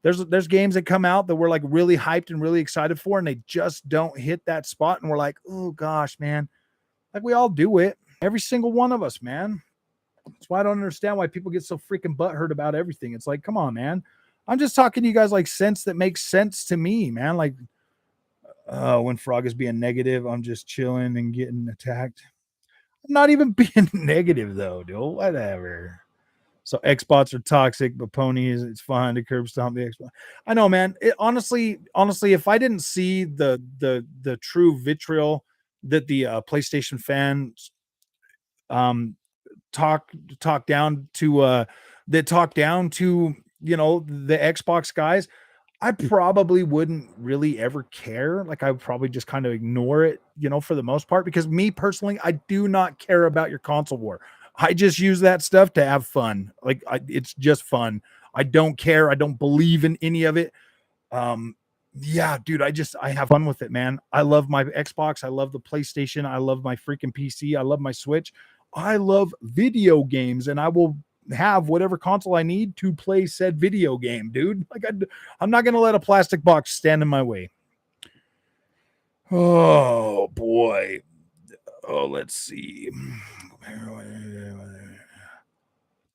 There's games that come out that we're like really hyped and really excited for, and they just don't hit that spot. And we're like, oh gosh, man. Like, we all do it. Every single one of us, man. That's why I don't understand why people get so freaking butthurt about everything. It's like, come on, man. I'm just talking to you guys like sense that makes sense to me, man. Like, when Frog is being negative, I'm just chilling and getting attacked. I'm not even being negative though, dude. Whatever. So Xbots are toxic, but ponies, it's fine to curb stomp the Xbox. I know, man. It, honestly, if I didn't see the true vitriol that the PlayStation fans um talk talk down to that talk down to the Xbox guys, I probably wouldn't really ever care. Like, I would probably just kind of ignore it, for the most part, because me personally, I do not care about your console war. I just use that stuff to have fun. Like, it's just fun. I don't care. I don't believe in any of it. Um, yeah, dude, I have fun with it, man. I love my Xbox. I love the PlayStation. I love my freaking PC. I love my Switch. I love video games, and I will have whatever console I need to play said video game, dude. Like, I'm not gonna let a plastic box stand in my way. Oh boy. Oh, let's see.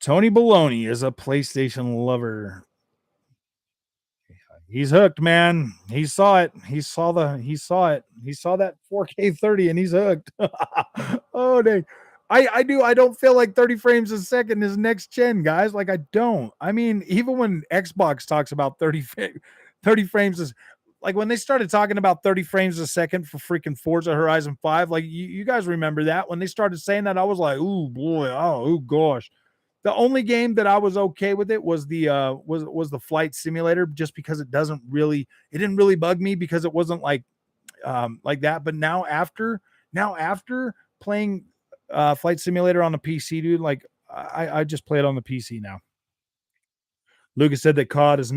Tony Baloney is a PlayStation lover. He's hooked, man. He saw it. He saw it. He saw that 4K 30 and he's hooked. Oh, dang. I don't feel like 30 frames a second is next gen, guys. Like, I don't. I mean, even when Xbox talks about 30 frames is like when they started talking about 30 frames a second for freaking Forza Horizon 5, like you guys remember that when they started saying that, I was like, oh boy, oh gosh. The only game that I was okay with it was the was the flight simulator, just because it didn't really bug me because it wasn't like that. But now after playing flight simulator on the PC, dude, like I just play it on the PC now. Lucas said that COD is a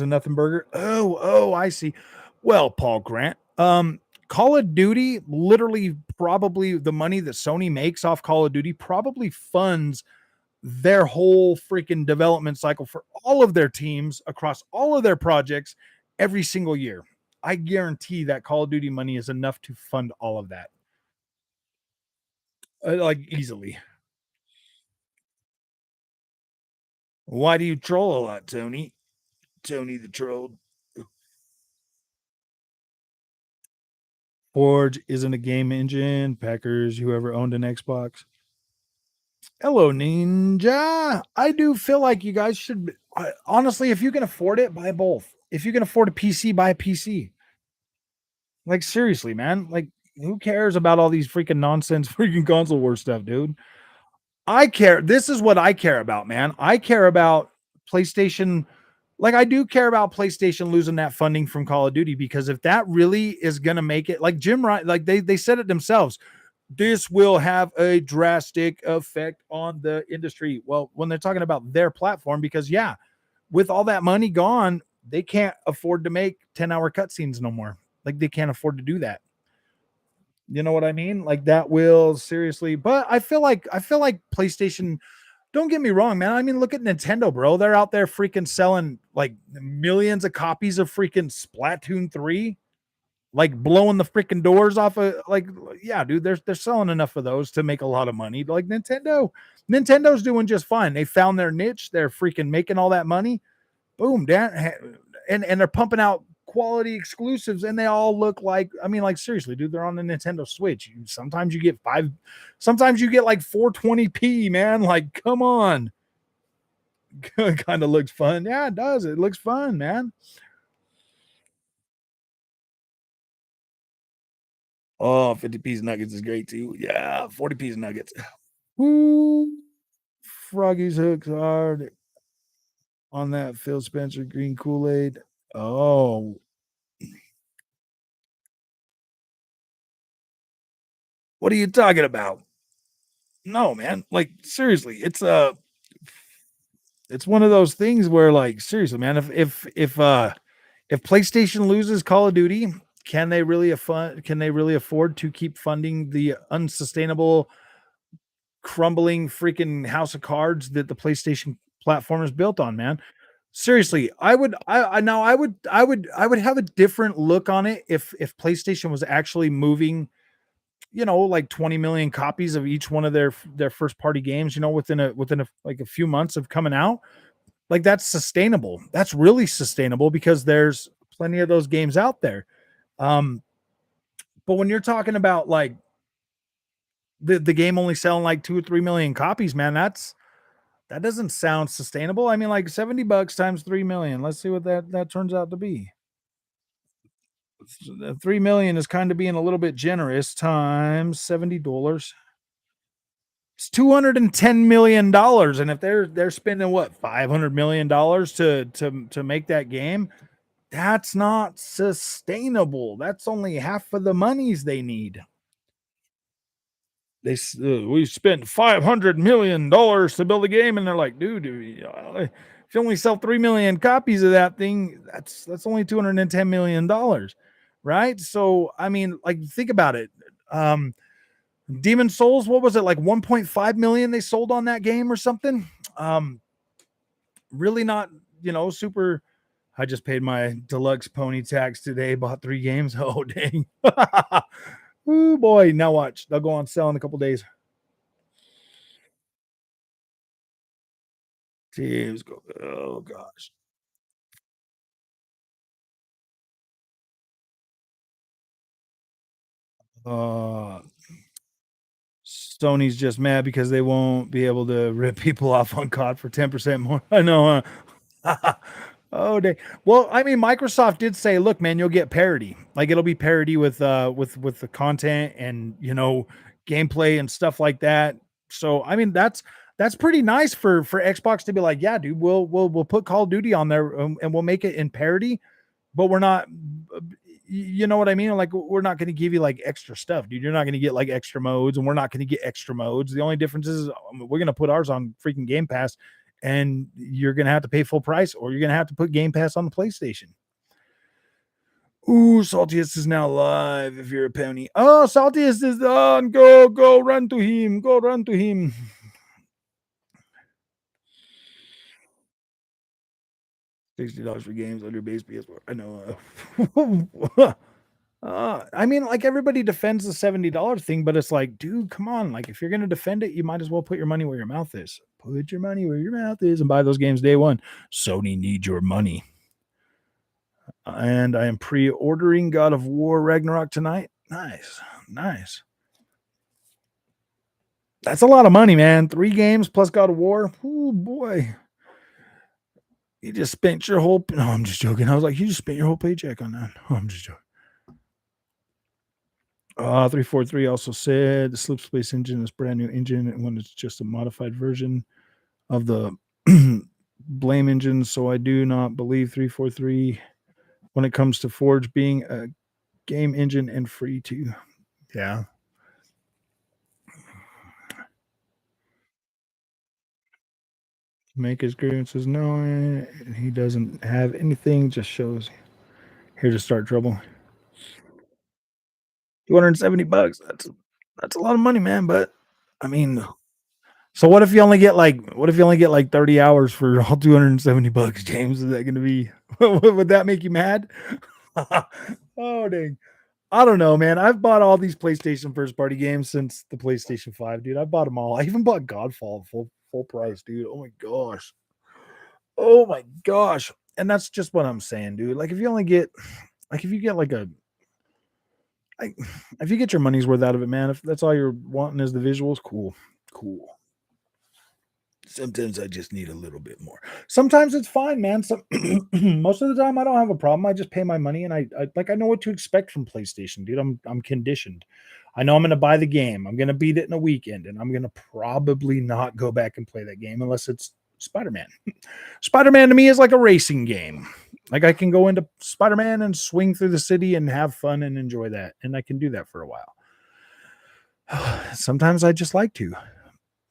nothing burger. Oh, I see. Well, Paul Grant, Call of Duty literally, probably the money that Sony makes off Call of Duty probably funds their whole freaking development cycle for all of their teams across all of their projects every single year. I guarantee that Call of Duty money is enough to fund all of that, like, easily. Why do you troll a lot, Tony? Tony the troll. Forge isn't a game engine. Packers, whoever owned an Xbox. Hello, Ninja. I do feel like you guys should, honestly, if you can afford it, buy both. If you can afford a PC, buy a PC. Like, seriously, man. Like, who cares about all these freaking nonsense freaking console war stuff, dude? I care. This is what I care about, man. I care about PlayStation. Like, I do care about PlayStation losing that funding from Call of Duty, because if that really is going to make it, like Jim Ryan, like they said it themselves, this will have a drastic effect on the industry. Well, when they're talking about their platform, because yeah, with all that money gone, they can't afford to make 10-hour cutscenes no more. Like, they can't afford to do that. You know what I mean? Like, that will seriously, but I feel like PlayStation, don't get me wrong, man. I mean, look at Nintendo, bro. They're out there freaking selling like millions of copies of freaking Splatoon 3, like blowing the freaking doors off of, like, yeah, dude, they're selling enough of those to make a lot of money. Like, Nintendo's doing just fine. They found their niche. They're freaking making all that money. Boom, and they're pumping out quality exclusives, and they all look like, I mean, like seriously, dude, they're on the Nintendo Switch. Sometimes you get sometimes you get like 420p, man. Like, come on. Kind of looks fun. Yeah, it does. It looks fun, man. Oh, 50-piece nuggets is great too. Yeah, 40-piece nuggets. Woo. Froggy's hooks hard on that Phil Spencer green Kool-Aid. Oh, what are you talking about? No, man. Like seriously, it's one of those things where like seriously, man, if PlayStation loses Call of Duty, can they really afford to keep funding the unsustainable crumbling freaking house of cards that the PlayStation platform is built on, man? Seriously, I now I would have a different look on it if PlayStation was actually moving, like 20 million copies of each one of their first party games, within a like a few months of coming out. Like that's sustainable. That's really sustainable because there's plenty of those games out there. Um, but when you're talking about like the game only selling like 2 or 3 million copies, man, that doesn't sound sustainable. I mean, like $70 times 3 million. Let's see what that turns out to be. 3 million is kind of being a little bit generous times $70. It's $210 million, and if they're spending what $500 million to make that game, that's not sustainable. That's only half of the monies they need. We spent $500 million to build a game, and they're like, dude, if you only sell 3 million copies of that thing, that's only $210 million, right? So I mean, like, think about it. Demon Souls, what was it, like 1.5 million they sold on that game or something? Um, really not, super. I just paid my deluxe pony tax today, bought 3 games. Oh, dang. Oh, boy. Now watch. They'll go on sale in a couple days. Teams go. Oh, gosh. Uh, Sony's just mad because they won't be able to rip people off on COD for 10% more. I know, huh? Oh, dang. Well, I mean, Microsoft did say, "Look, man, you'll get parity. Like it'll be parity with the content and gameplay and stuff like that." So, I mean, that's pretty nice for Xbox to be like, "Yeah, dude, we'll put Call of Duty on there, and we'll make it in parity, but we're not, you know what I mean? Like we're not going to give you like extra stuff, dude. You're not going to get like extra modes, and we're not going to get extra modes. The only difference is we're going to put ours on freaking Game Pass, and you're going to have to pay full price, or you're going to have to put Game Pass on the PlayStation." Ooh, Saltiest is now live. If you're a pony, oh, Saltiest is on. Go, run to him. Go, run to him. $60 for games on your base PS4. I know. I mean, like everybody defends the $70 thing, but it's like, dude, come on. Like, if you're gonna defend it, you might as well put your money where your mouth is. Put your money where your mouth is and buy those games day one. Sony needs your money. And I am pre-ordering God of War Ragnarok tonight. Nice, nice. That's a lot of money, man. 3 games plus God of War. Oh boy. You just spent your whole. No, I'm just joking. I was like, you just spent your whole paycheck on that. Oh, I'm just joking. 343 also said the Slip Space engine is brand new engine, and when it's just a modified version of the Blame engine. So I do not believe 343 when it comes to Forge being a game engine and free to. Yeah. Make his grievances known. He doesn't have anything, just shows here to start trouble. $270. That's a lot of money, man. But I mean, so what if you only get like 30 hours for all $270, James? Is that gonna be would that make you mad? Oh dang. I don't know, man. I've bought all these PlayStation first party games since the PlayStation 5, dude. I bought them all. I even bought Godfall full price, dude. Oh my gosh. Oh my gosh. and that's just what I'm saying, dude. Like if you only get like if you get like a like if you get your money's worth out of it, man, if that's all you're wanting is the visuals, cool. Cool. Sometimes I just need a little bit more. Sometimes it's fine, man. Some most of the time I don't have a problem. I just pay my money and I know what to expect from PlayStation, dude. I'm conditioned. I know I'm gonna buy the game. I'm gonna beat it in a weekend, and I'm gonna probably not go back and play that game unless it's Spider-Man. Spider-Man to me is like a racing game. Like I can go into Spider-Man and swing through the city and have fun and enjoy that. And I can do that for a while. Sometimes I just like to.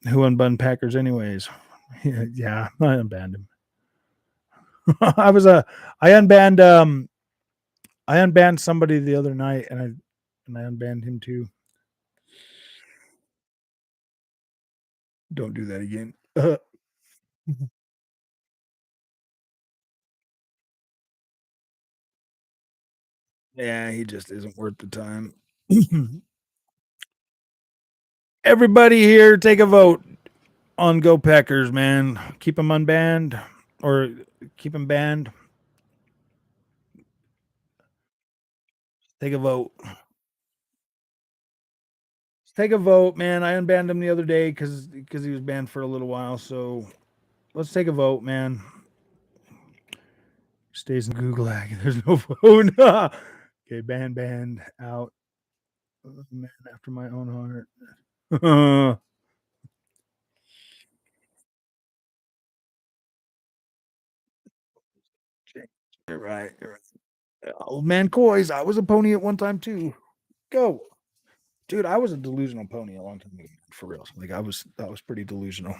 Who unbun Packers anyways? Yeah, I unbanned him. I was a I unbanned somebody the other night and I unbanned him too. Don't do that again. Yeah, he just isn't worth the time. Everybody here, take a vote on Go Packers, man. Keep them unbanned or keep them banned. Take a vote. Take a vote, man. I unbanned him the other day because he was banned for a little while. So let's take a vote, man. Stays in Google Ag. There's no vote. Okay, banned out. Man after my own heart. You're right. You're right. Old man Coys. I was a pony at one time too. Go, dude. I was a delusional pony a long time ago. For real. Like I was pretty delusional.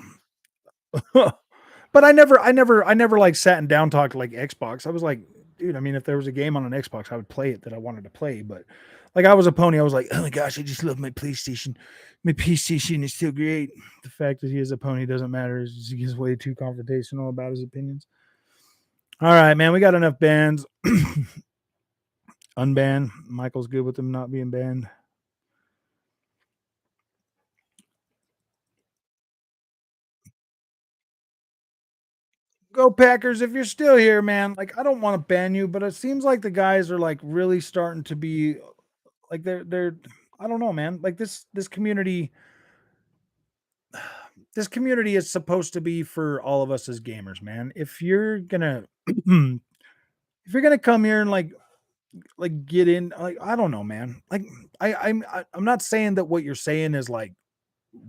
But I never like sat and down talked like Xbox. I was like, dude, I mean, if there was a game on an Xbox, I would play it that I wanted to play. But like I was a pony, I was like, oh my gosh, I just love my PlayStation. My PlayStation is so great. The fact that he is a pony doesn't matter. It's just, he gets way too confrontational about his opinions. All right, man, we got enough bans. Unban. Michael's good with them not being banned. Go Packers if you're still here, man. Like I don't want to ban you, but it seems like the guys are like really starting to be like they're I don't know, man. Like this community is supposed to be for all of us as gamers, man. If you're gonna if you're gonna come here and like get in, like I don't know, man. Like I'm not saying that what you're saying is like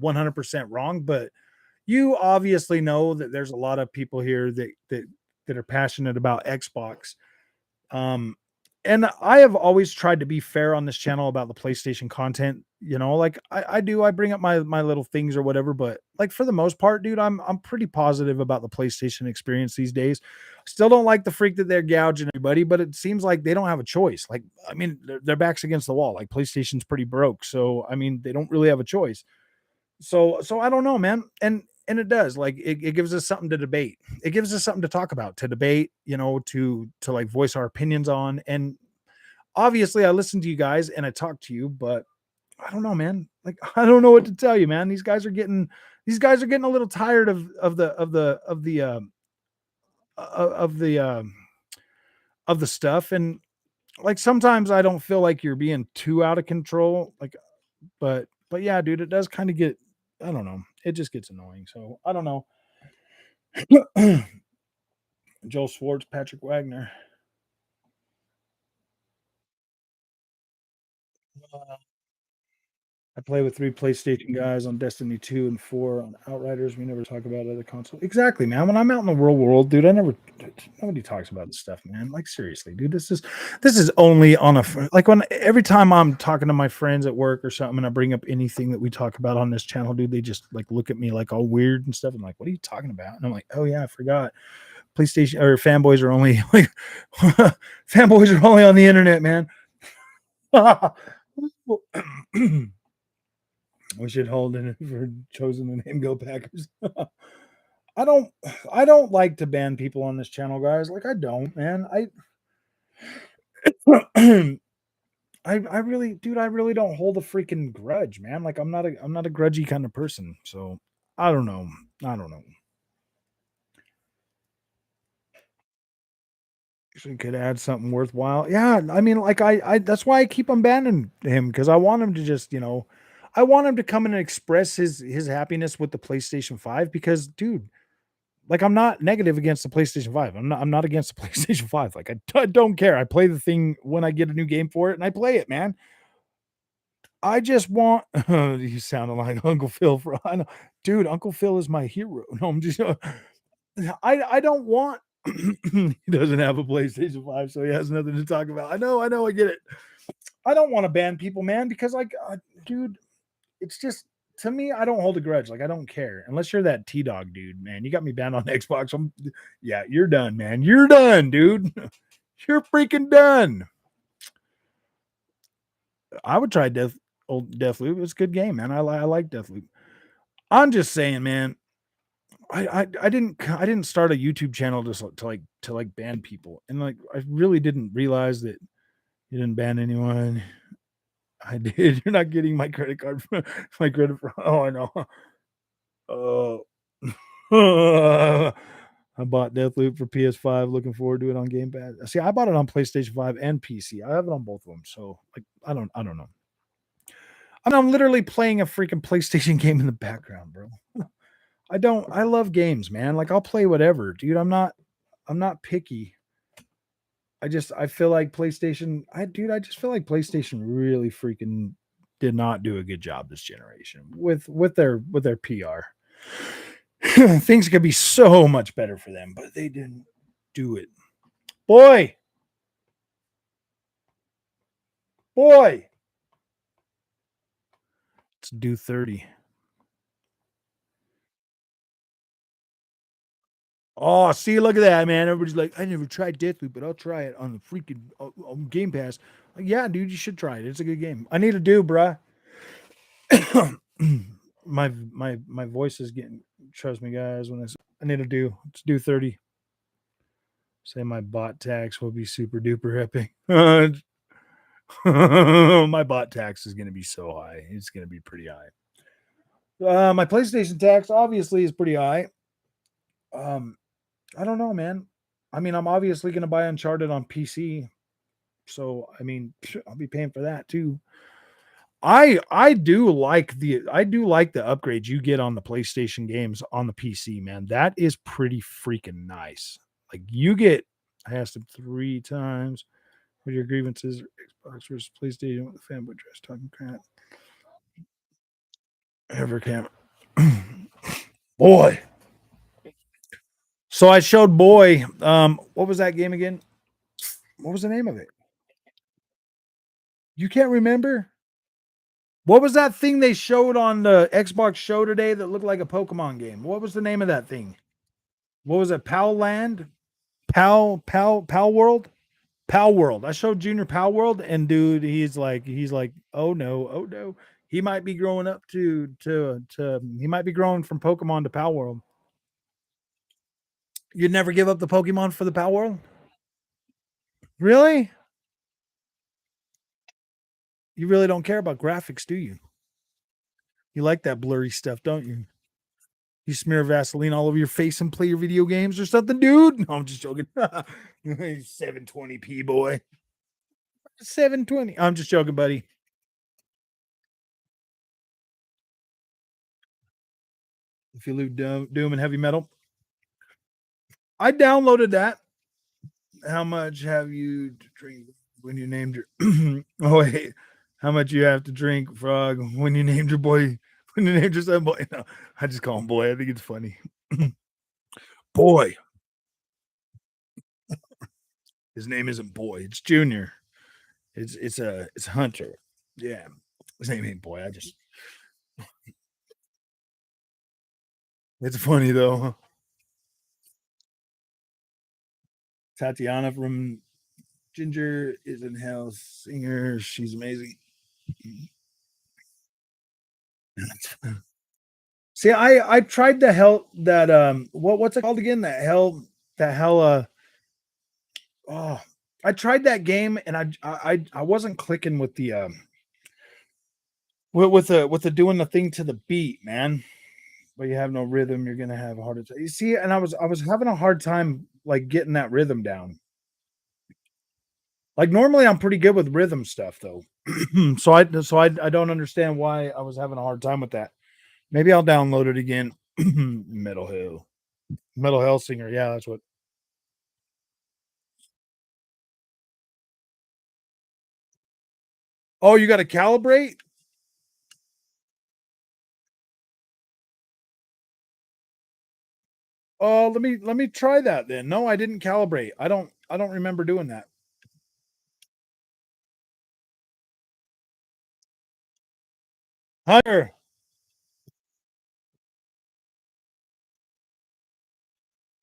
100% wrong, but you obviously know that there's a lot of people here that are passionate about Xbox. Um, and I have always tried to be fair on this channel about the PlayStation content. You know, like I bring up my little things or whatever, but like for the most part, dude, I'm pretty positive about the PlayStation experience these days. Still don't like the freak that they're gouging everybody, but it seems like they don't have a choice. Like, I mean, their backs against the wall. Like PlayStation's pretty broke, so I mean, they don't really have a choice. So I don't know, man. And it does like it gives us something to debate. It gives us something to talk about, to debate, to like voice our opinions on. And obviously I listen to you guys and I talk to you, but I don't know, man. Like I don't know what to tell you, man. These guys are getting a little tired of the stuff. And like sometimes I don't feel like you're being too out of control. Like but yeah, dude, it does kind of get, I don't know. It just gets annoying. So I don't know. Joel Schwartz, Patrick Wagner. I play with 3 PlayStation guys on Destiny 2 and 4 on Outriders. We never talk about other consoles. Exactly, man. When I'm out in the real world, dude, nobody talks about this stuff, man. Like seriously, dude, this is only on like when every time I'm talking to my friends at work or something and I bring up anything that we talk about on this channel, dude, they just like look at me like all weird and stuff. I'm like, what are you talking about? And I'm like, oh yeah, I forgot. PlayStation or fanboys are only like fanboys are only on the internet, man. We should hold it for chosen the name Go Packers. I don't I don't like to ban people on this channel, guys. Like I don't, man. I really, dude, I really don't hold a freaking grudge, man. Like I'm not a grudgy kind of person. So I don't know. I don't know. Actually could add something worthwhile. Yeah, I mean, like I that's why I keep abandoning him because I want him to just, I want him to come in and express his happiness with the PlayStation 5 because, dude, like I'm not negative against the PlayStation 5. I'm not against the PlayStation 5. Like I don't care. I play the thing when I get a new game for it and I play it, man. I just want you sounded like Uncle Phil for I know. Dude, Uncle Phil is my hero. No, I'm just I don't want he doesn't have a PlayStation 5, so he has nothing to talk about. I know, I get it. I don't want to ban people, man, because like, dude, it's just to me, I don't hold a grudge. Like, I don't care unless you're that T Dog dude, man. You got me banned on Xbox. Yeah, you're done, man. You're done, dude. You're freaking done. I would try old Deathloop. It's a good game, man. I like Deathloop. I'm just saying, man. I didn't start a YouTube channel just to ban people, and like I really didn't realize that you didn't ban anyone. I did. You're not getting my credit card. My credit. Oh, I know. Oh, I bought Deathloop for PS5. Looking forward to it on Game Pass. See, I bought it on PlayStation 5 and PC. I have it on both of them. So, like, I don't know. I mean, I'm literally playing a freaking PlayStation game in the background, bro. I love games, man. Like, I'll play whatever, dude. I'm not picky. I feel like I just feel like PlayStation really freaking did not do a good job this generation with their PR. Things could be so much better for them, but they didn't do it. Boy, boy, let's do 30. Oh, see, look at that, man. Everybody's like, I never tried Deathloop, but I'll try it on the freaking on Game Pass. Like, yeah, dude, you should try it. It's a good game. I need to do, bruh. My voice is getting. Trust me, guys. I need to do. Let's do 30. Say my bot tax will be super duper epic. My bot tax is going to be so high. It's going to be pretty high. My PlayStation tax obviously is pretty high. Um, I don't know, man. I mean, I'm obviously going to buy Uncharted on PC, so I mean, I'll be paying for that too. I do like the upgrades you get on the PlayStation games on the PC, man. That is pretty freaking nice. Like you get I asked him 3 times what your grievances are Xbox versus PlayStation with the fanboy dress talking crap. Ever can boy. So I showed boy. What was that game again? What was the name of it? You can't remember? What was that thing they showed on the Xbox show today that looked like a Pokemon game? What was the name of that thing? What was it? Pal Land? Pal World? Pal World. I showed Junior Pal World, and dude, he's like, oh no, oh no. He might be growing up to he might be growing from Pokemon to Pal World. You'd never give up the Pokemon for the Pal World? Really? You really don't care about graphics, do you? You like that blurry stuff, don't you? You smear Vaseline all over your face and play your video games or something, dude? No, I'm just joking. 720p boy. 720. I'm just joking, buddy. If you loot Doom and Heavy Metal, I downloaded that. How much have you to drink when you named your? Oh wait, how much you have to drink, Frog, when you named your boy? When you named your son boy? No, I just call him boy. I think it's funny. Boy, his name isn't boy. It's Junior. It's Hunter. Yeah, his name ain't boy. It's funny though. Huh? Tatiana from Ginger is in hell singer. She's amazing. See, I tried the hell that what's it called again? That hell oh, I tried that game and I wasn't clicking with the with the doing the thing to the beat, man. But you have no rhythm, you're gonna have a hard time. You see, and I was having a hard time like getting that rhythm down. Like normally I'm pretty good with rhythm stuff though. So I don't understand why I was having a hard time with that. Maybe I'll download it again. Metal Hill. Metal Hellsinger. Yeah, that's what. Oh, you got to calibrate? Oh, let me try that then. No, I didn't calibrate. I don't remember doing that. Hunter,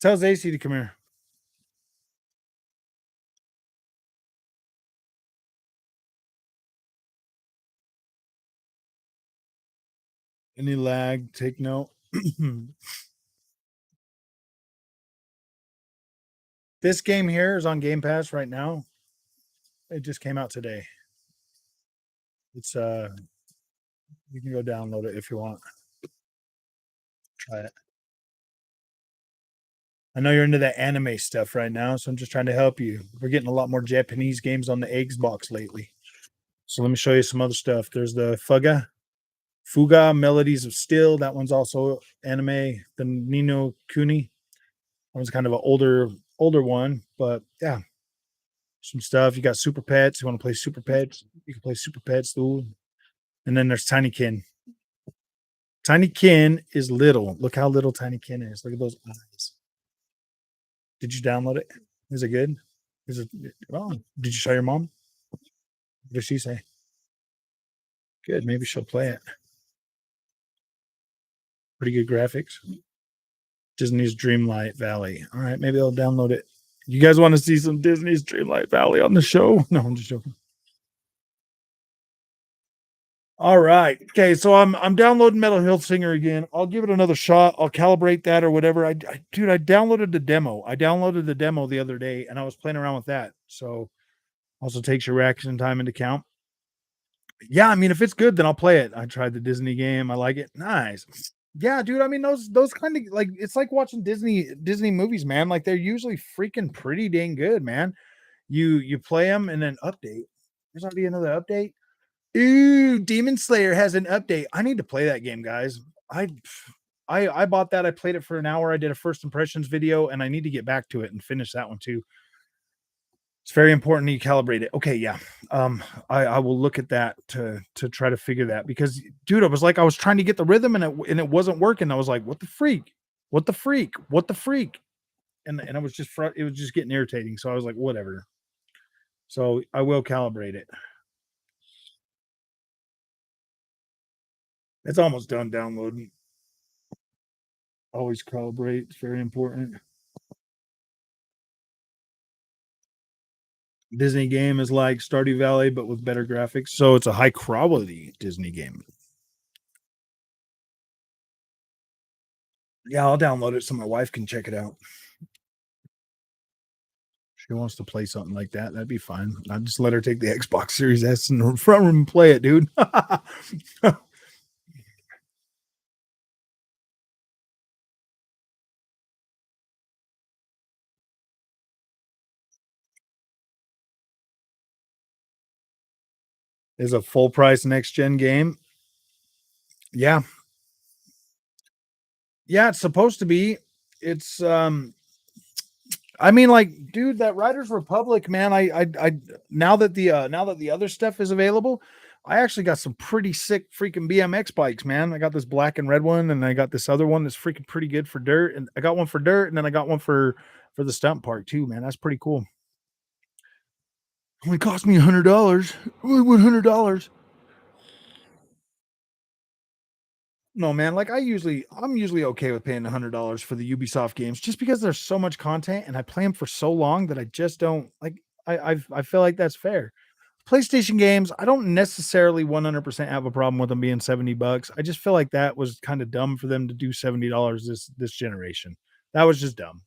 tells AC to come here. Any lag, take note. This game here is on Game Pass right now. It just came out today. It's you can go download it if you want. Try it. I know you're into that anime stuff right now, so I'm just trying to help you. We're getting a lot more Japanese games on the Xbox lately. So let me show you some other stuff. There's the Fuga Melodies of Steel. That one's also anime. The Nino Kuni. That one's kind of an older one, but yeah, some stuff. You got Super Pets. You want to play Super Pets? You can play Super Pets, too. And then there's Tinykin. Tinykin is little. Look how little Tinykin is. Look at those eyes. Did you download it? Is it good? Is it? Oh, did you show your mom? What did she say? Good. Maybe she'll play it. Pretty good graphics. Disney's Dreamlight Valley. All right, maybe I'll download it. You guys want to see some Disney's Dreamlight Valley on the show? No, I'm just joking. All right. Okay, so I'm downloading Metal Hill Singer again. I'll give it another shot. I'll calibrate that or whatever. Dude, I downloaded the demo. I downloaded the demo the other day and I was playing around with that. So also takes your reaction time into account. Yeah, I mean, if it's good, then I'll play it. I tried the Disney game. I like it. Nice. Yeah, dude. I mean, those kind of like it's like watching Disney movies, man. Like they're usually freaking pretty dang good, man. You play them and then update. There's already another update. Ooh, Demon Slayer has an update. I need to play that game, guys. I bought that. I played it for an hour. I did a first impressions video, and I need to get back to it and finish that one too. It's very important you calibrate it. Okay, yeah. I will look at that to try to figure that because dude, it was like I was trying to get the rhythm and it wasn't working. I was like, what the freak? What the freak? What the freak? And it was just it was just getting irritating. So I was like, whatever. So I will calibrate it. It's almost done downloading. Always calibrate. It's very important. Disney game is like Stardew Valley, but with better graphics. So it's a high quality Disney game. Yeah, I'll download it so my wife can check it out. She wants to play something like that. That'd be fine. I'll just let her take the Xbox Series S in the front room and play it, dude. Is a full price next gen game. Yeah. Yeah, it's supposed to be. It's I mean, like, dude, that Riders Republic, man. Now that the other stuff is available, I actually got some pretty sick freaking BMX bikes, man. I got this black and red one, and I got this other one that's freaking pretty good for dirt. And I got one for dirt, and then I got one for the stunt park too, man. That's pretty cool. Only cost me $100. Only $100. No, man. Like I'm usually okay with paying $100 for the Ubisoft games, just because there's so much content, and I play them for so long that I just don't like. I feel like that's fair. PlayStation games, I don't necessarily 100% have a problem with them being $70. I just feel like that was kind of dumb for them to do $70 this generation. That was just dumb.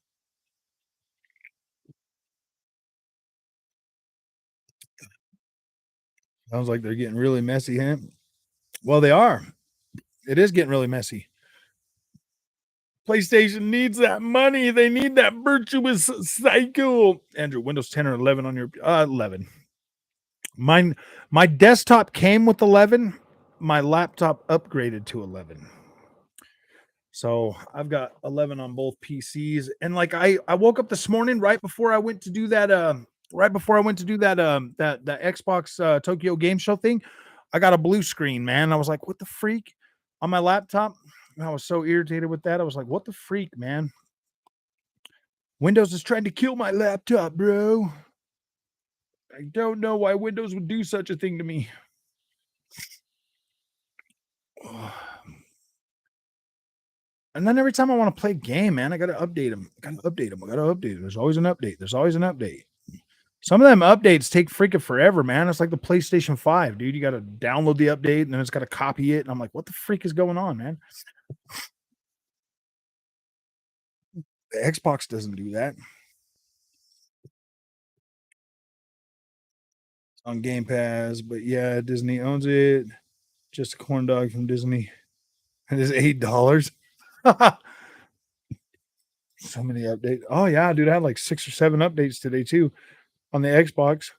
Sounds like they're getting really messy, huh? Well, they are. It is getting really messy. PlayStation needs that money. They need that virtuous cycle. Andrew, Windows 10 or 11 on your 11. Mine, my desktop came with 11. My laptop upgraded to 11. So I've got 11 on both PCs. And like I woke up this morning right before I went to do that right before I went to do that that Xbox Tokyo Game Show thing. I got a blue screen, man. I was like, what the freak on my laptop? And I was so irritated with that. I was like, what the freak, man? Windows is trying to kill my laptop, bro. I don't know why Windows would do such a thing to me. And then every time I want to play a game, man, I gotta update them. I gotta update them. I gotta update them. There's always an update. There's always an update. Some of them updates take freaking forever, man. It's like the PlayStation 5, dude. You gotta download the update and then it's gotta copy it. And I'm like, what the freak is going on, man? The Xbox doesn't do that. It's on Game Pass, but yeah, Disney owns it. Just a corn dog from Disney. It is $8. So many updates. Oh yeah, dude. I had like 6 or 7 updates today too on the Xbox.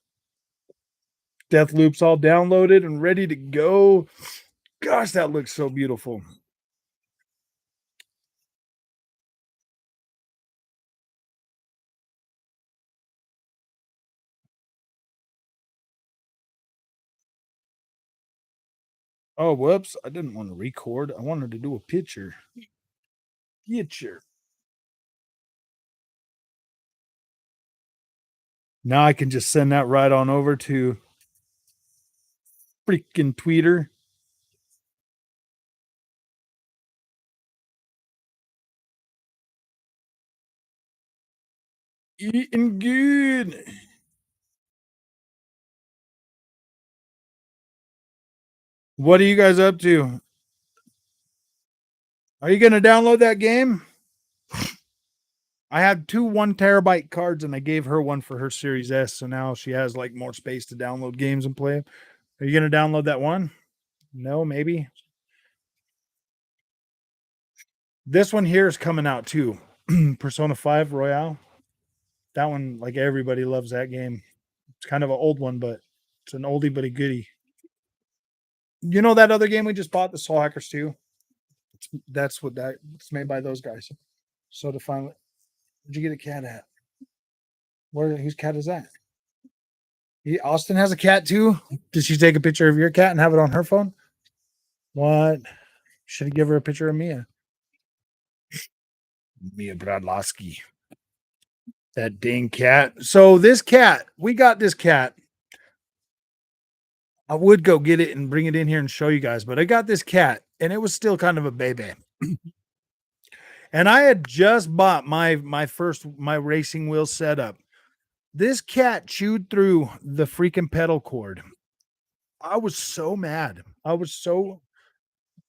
Death Loop's all downloaded and ready to go. Gosh, that looks so beautiful. Oh, whoops. I didn't want to record. I wanted to do a picture. Picture. Now I can just send that right on over to freaking Twitter. Eating good. What are you guys up to? Are you going to download that game? I have 2 1 terabyte cards and I gave her one for her Series S. So now she has like more space to download games and play. Are you going to download that one? No, maybe. This one here is coming out too. Persona 5 Royale. That one, like everybody loves that game. It's kind of an old one, but it's an oldie but a goodie. You know that other game we just bought, the Soul Hackers 2? That's what that it's made by those guys. So to finally, where'd you get a cat at? Where whose cat is that? Austin has a cat too. Did she take a picture of your cat and have it on her phone? What? Should have give her a picture of Mia. Mia Bradlowski. That dang cat. So this cat, we got this cat. I would go get it and bring it in here and show you guys, but I got this cat and it was still kind of a baby. And I had just bought my racing wheel setup. This cat chewed through the freaking pedal cord. I was so mad. I was so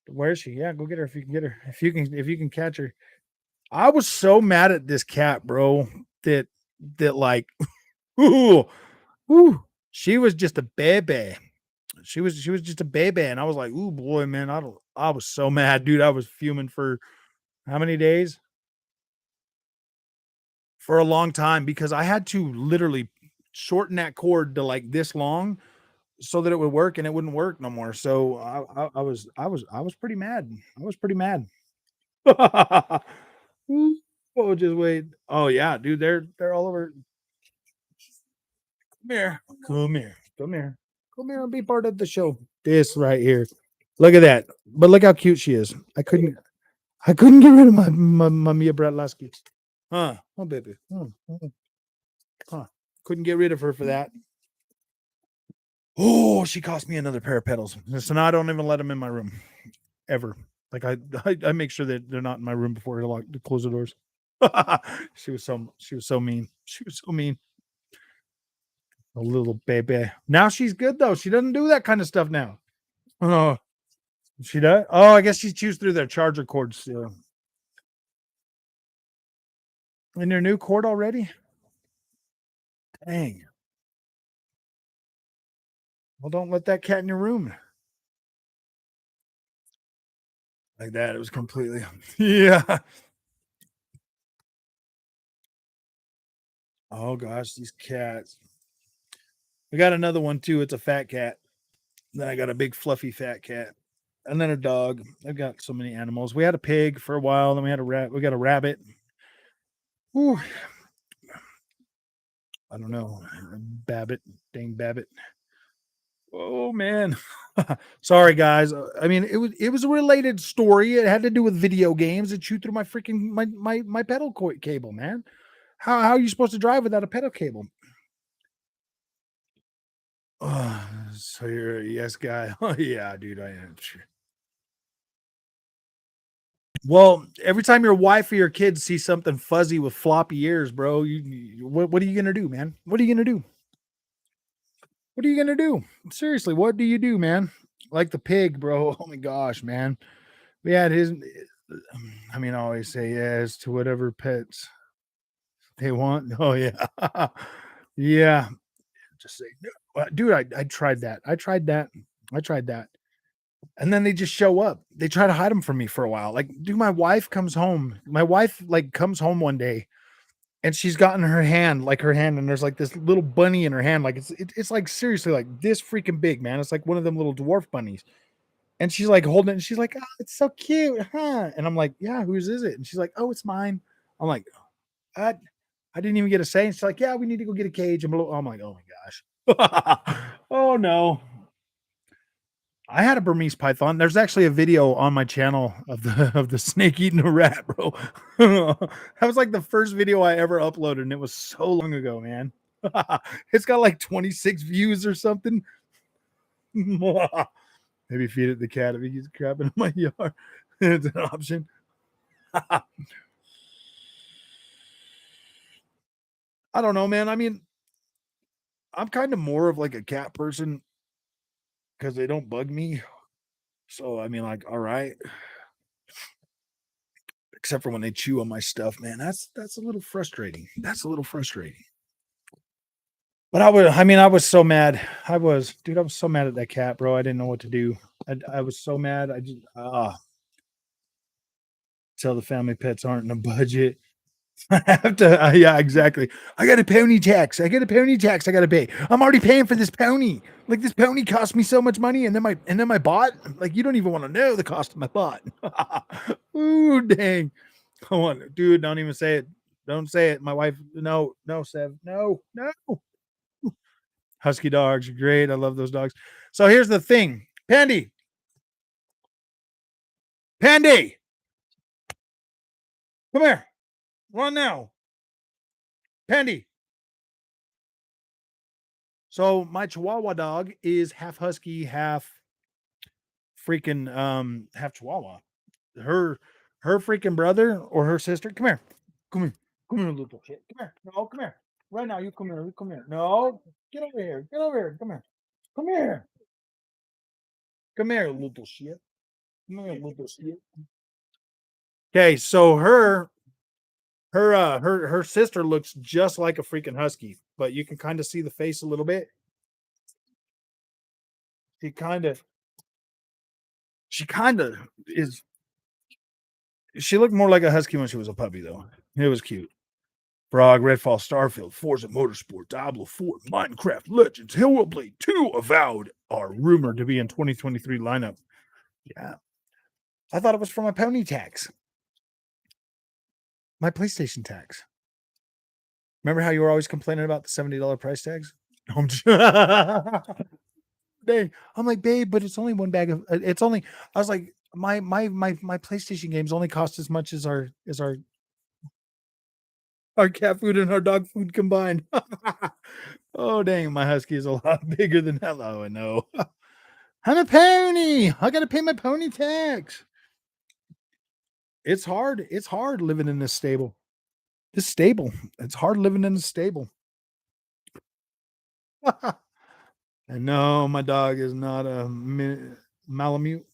where is she? Yeah, go get her if you can get her. If you can catch her. I was so mad at this cat, bro, that like ooh, ooh, she was just a baby. She was just a baby. And I was like, ooh boy, man, I was so mad, dude. I was fuming for how many days? For a long time because I had to literally shorten that cord to like this long so that it would work and it wouldn't work no more. So I was pretty mad. I was pretty mad. Oh, just wait. Oh yeah, dude, they're all over. Come here. Come here. Come here. Come here and be part of the show. This right here. Look at that. But look how cute she is. I couldn't get rid of my Mia Bratlaski. Huh. Oh baby. Huh. Couldn't get rid of her for that. Oh, she cost me another pair of pedals. So now I don't even let them in my room ever. Like I make sure that they're not in my room before I close the doors. She was so mean. She was so mean. A little baby. Now she's good though. She doesn't do that kind of stuff now. Oh, she does. Oh, I guess she chews through their charger cords. In your new cord already? Dang. Well, don't let that cat in your room. Like that. It was completely yeah. Oh gosh, these cats. We got another one too. It's a fat cat. Then I got a big fluffy fat cat. And then a dog. I've got so many animals. We had a pig for a while, then we had a rat. We got a rabbit. Ooh, I don't know. Babbit, dang Babbit. Oh man. Sorry guys. I mean, it was a related story. It had to do with video games. It chewed through my freaking my pedal cable, man. How are you supposed to drive without a pedal cable? Oh, so you're a yes guy. Oh yeah, dude, I am. Sure. Well, every time your wife or your kids see something fuzzy with floppy ears, bro, what are you gonna do, man? What are you gonna do? What are you gonna do? Seriously, what do you do, man? Like the pig, bro. Oh my gosh, man. We had his. I mean, I always say yes to whatever pets they want. Oh yeah, yeah. Just say no, dude. I tried that. I tried that. I tried that. And then they just show up. They try to hide them from me for a while. Like, dude, my wife comes home. My wife like comes home one day and she's got in her hand, like her hand, and there's like this little bunny in her hand. Like it's like seriously like this freaking big, man. It's like one of them little dwarf bunnies. And she's like holding it and she's like, oh, it's so cute, huh? And I'm like, yeah, whose is it? And she's like, oh, it's mine. I'm like, I, I didn't even get a say. And she's like, yeah, we need to go get a cage. I'm like, oh my gosh. Oh no. I had a Burmese python. There's actually a video on my channel of the snake eating a rat, bro. That was like the first video I ever uploaded, and it was so long ago, man. It's got like 26 views or something. Maybe feed it the cat if he keeps crapping in my yard. It's an option. I don't know, man. I mean, I'm kind of more of like a cat person because they don't bug me. So I mean, like, all right, except for when they chew on my stuff, man. That's a little frustrating. That's a little frustrating. But I was so mad. Dude, I was so mad at that cat, bro. I didn't know what to do. I was so mad. I just, tell the family pets aren't in a budget. I have to, yeah, exactly. I got a pony tax. I got a pony tax. I got to pay. I'm already paying for this pony. Like this pony cost me so much money, and then my bot. Like you don't even want to know the cost of my bot. Ooh, dang. Come on, dude. Don't even say it. Don't say it. My wife. No, no, Sev. No, no. Husky dogs are great. I love those dogs. So here's the thing, Pandy, Pandy, come here, run now, Pandy. So my Chihuahua dog is half husky, half freaking half Chihuahua. Her her freaking brother or her sister. Come here, come here, come here, little shit. Come here, no, come here. Right now, you come here. You come here. No, get over here. Get over here. Come here. Come here. Come here, little shit. Come here, little shit. Okay, so her sister looks just like a freaking husky, but you can kind of see the face a little bit. She kind of she kind of is she looked more like a husky when she was a puppy though. It was cute. Frog, Redfall, Starfield, Forza Motorsport, Diablo 4, Minecraft Legends, Hellblade 2 Avowed are rumored to be in 2023 lineup. Yeah. I thought it was from my pony tax. My PlayStation tax. Remember how you were always complaining about the $70 price tags? I'm just dang. I'm like, babe, but it's only one bag of it's only I was like, my PlayStation games only cost as much as our cat food and our dog food combined. Oh dang, my husky is a lot bigger than that. Oh, I know. I'm a pony. I gotta pay my pony tax. It's hard. It's hard living in this stable. This stable. It's hard living in the stable. And no, my dog is not a Malamute.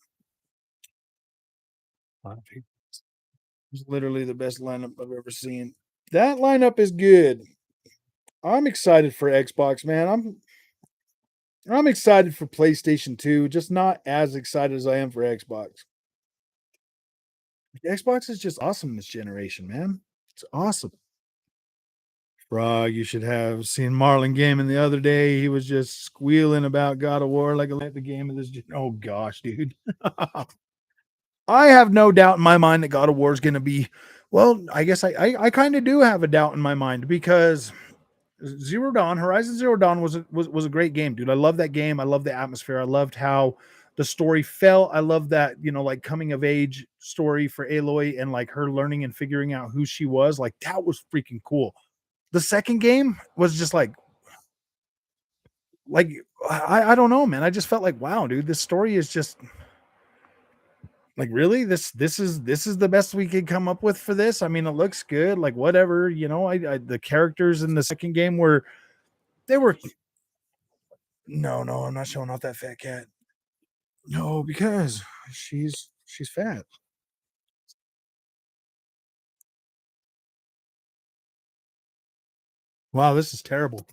It's literally the best lineup I've ever seen. That lineup is good. I'm excited for Xbox, man. I'm excited for PlayStation 2, just not as excited as I am for Xbox. Xbox is just awesome this generation, man. It's awesome. Bro, you should have seen Marlon Gaiman the other day. He was just squealing about God of War like the game of this. Oh gosh, dude. I have no doubt in my mind that God of War is going to be. Well, I guess I kind of do have a doubt in my mind because Zero Dawn, Horizon Zero Dawn was a great game, dude. I love that game. I love the atmosphere. I loved how the story felt. I love that, like coming of age story for Aloy and like her learning and figuring out who she was. Like that was freaking cool. The second game was just like I don't know, man. I just felt like, wow, dude, this story is just like really this is the best we could come up with for this. I mean, it looks good, like whatever, I the characters in the second game they were no, I'm not showing off that fat cat. No, because she's fat. Wow, this is terrible.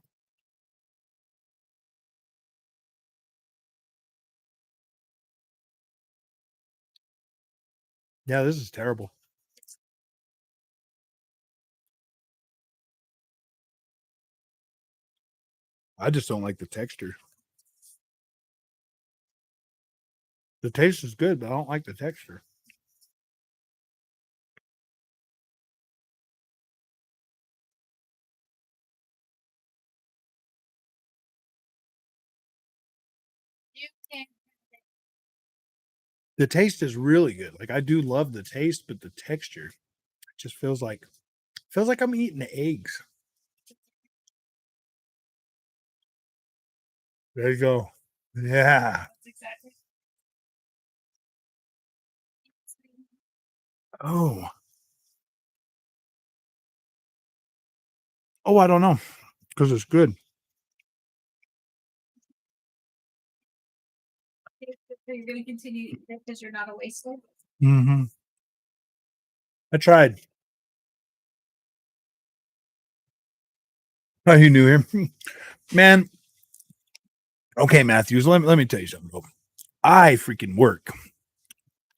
Yeah, this is terrible. I just don't like the texture. The taste is good, but I don't like the texture. The taste is really good. Like I do love the taste, but the texture just feels like I'm eating eggs. There you go. Yeah. Oh. Oh, I don't know because it's good. Hmm. I tried. Oh, you knew him, man. Okay, Matthews. Let me tell you something, bro. I freaking work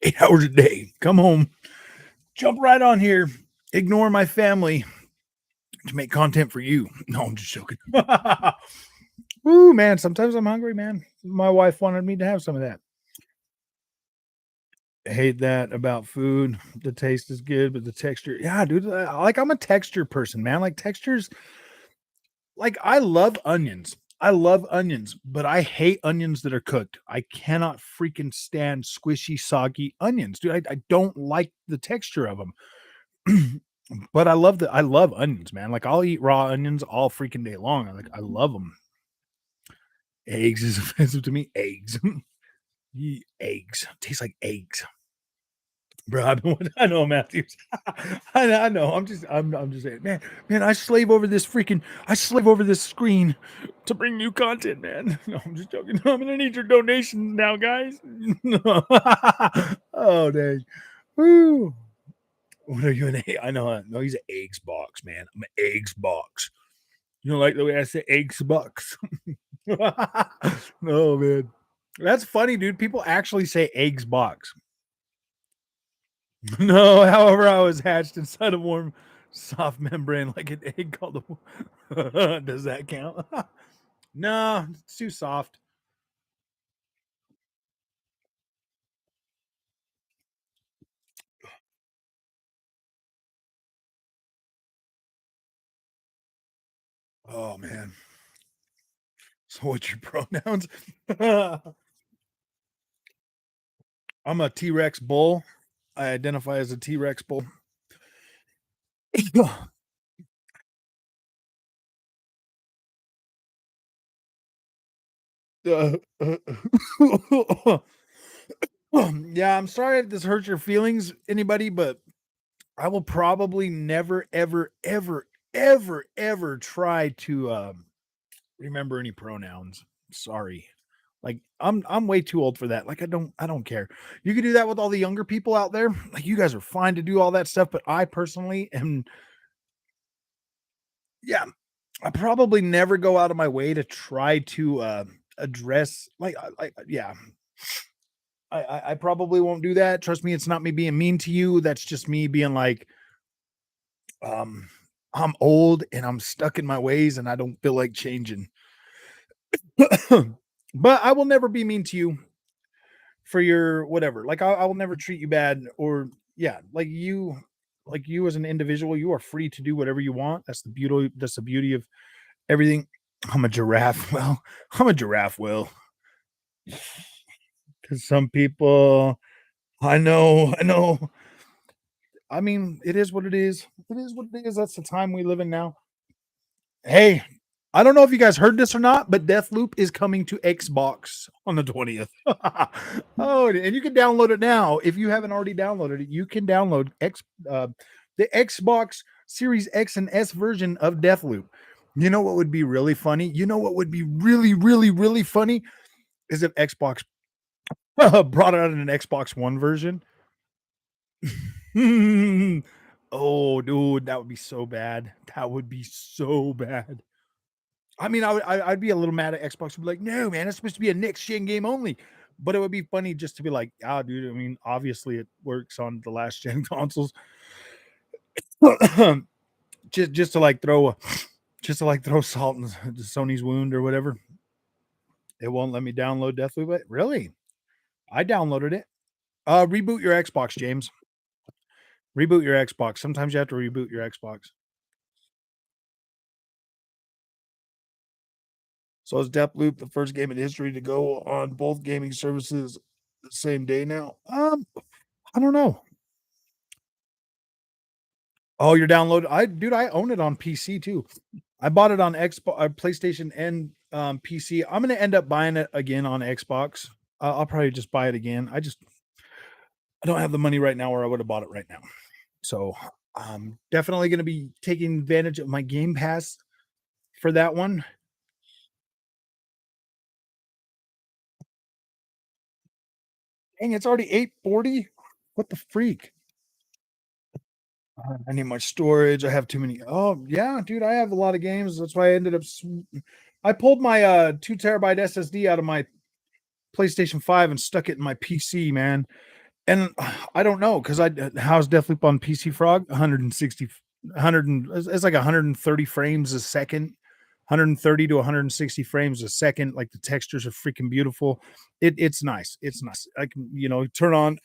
8 hours a day. Come home, jump right on here, ignore my family to make content for you. No, I'm just joking. Ooh, man. Sometimes I'm hungry, man. My wife wanted me to have some of that. I hate that about food. The taste is good, but the texture, yeah, dude. Like I'm a texture person, man. Like textures, like I love onions. I love onions, but I hate onions that are cooked. I cannot freaking stand squishy, soggy onions, dude. I don't like the texture of them. But I love onions, man. Like I'll eat raw onions all freaking day long. I love them. Eggs is offensive to me. Eggs. Eggs. Tastes like eggs. Bro, I know, Matthews. I know. I'm just saying, man. I slave over this screen to bring new content, man. No, I'm just joking. I'm gonna need your donations now, guys. Oh, dang. Woo. What are you an egg? I know. No, he's an eggs box, man. I'm an eggs box. You don't like the way I say eggs box? Oh man, that's funny, dude. People actually say eggs box. No, however, I was hatched inside a warm, soft membrane like an egg called a. Does that count? No, it's too soft. Oh man. So what's your pronouns? I'm a T Rex bull. I identify as a T Rex bull. Uh, yeah, I'm sorry if this hurts your feelings, anybody, but I will probably never, ever, ever, ever, ever try to remember any pronouns. Sorry. Like I'm way too old for that. Like I don't care. You can do that with all the younger people out there. Like you guys are fine to do all that stuff, but I personally am yeah, I probably never go out of my way to try to address yeah. I probably won't do that. Trust me, it's not me being mean to you. That's just me being like, um I'm old and I'm stuck in my ways and I don't feel like changing. But I will never be mean to you for your whatever. Like I will never treat you bad or yeah, like you as an individual, you are free to do whatever you want. That's the beauty of everything. I'm a giraffe. Well, I'm a giraffe, Will. Because some people I know. I mean, it is what it is. It is what it is. That's the time we live in now. Hey, I don't know if you guys heard this or not, but Deathloop is coming to Xbox on the 20th. Oh, and you can download it now. If you haven't already downloaded it, you can download the Xbox Series X and S version of Deathloop. You know what would be really funny? You know what would be really, really, really funny is if Xbox brought out an Xbox One version. Oh, dude, that would be so bad. That would be so bad. I mean, I'd be a little mad at Xbox. Would be like, no, man, it's supposed to be a next gen game only. But it would be funny just to be like, ah, dude. I mean, obviously it works on the last gen consoles. just to like throw just to like throw salt in Sony's wound or whatever. It won't let me download Deathloop. Really? I downloaded it. Reboot your Xbox, James. Reboot your Xbox. Sometimes you have to reboot your Xbox. So is Deathloop the first game in history to go on both gaming services the same day now? I don't know. Oh, you're downloading. I own it on PC too. I bought it on Xbox, PlayStation, and PC. I'm gonna end up buying it again on Xbox. I'll probably just buy it again. I don't have the money right now, or I would have bought it right now. So I'm definitely gonna be taking advantage of my Game Pass for that one. Dang, it's already 8:40. What the freak? I need my storage. I have too many. Oh yeah, dude, I have a lot of games. That's why I ended up. I pulled my 2 terabyte SSD out of my PlayStation 5 and stuck it in my PC, man. And I don't know because how's Deathloop on PC Frog? 160, 100, it's like 130 frames a second, 130 to 160 frames a second. Like the textures are freaking beautiful. It's nice. It's nice. I can turn on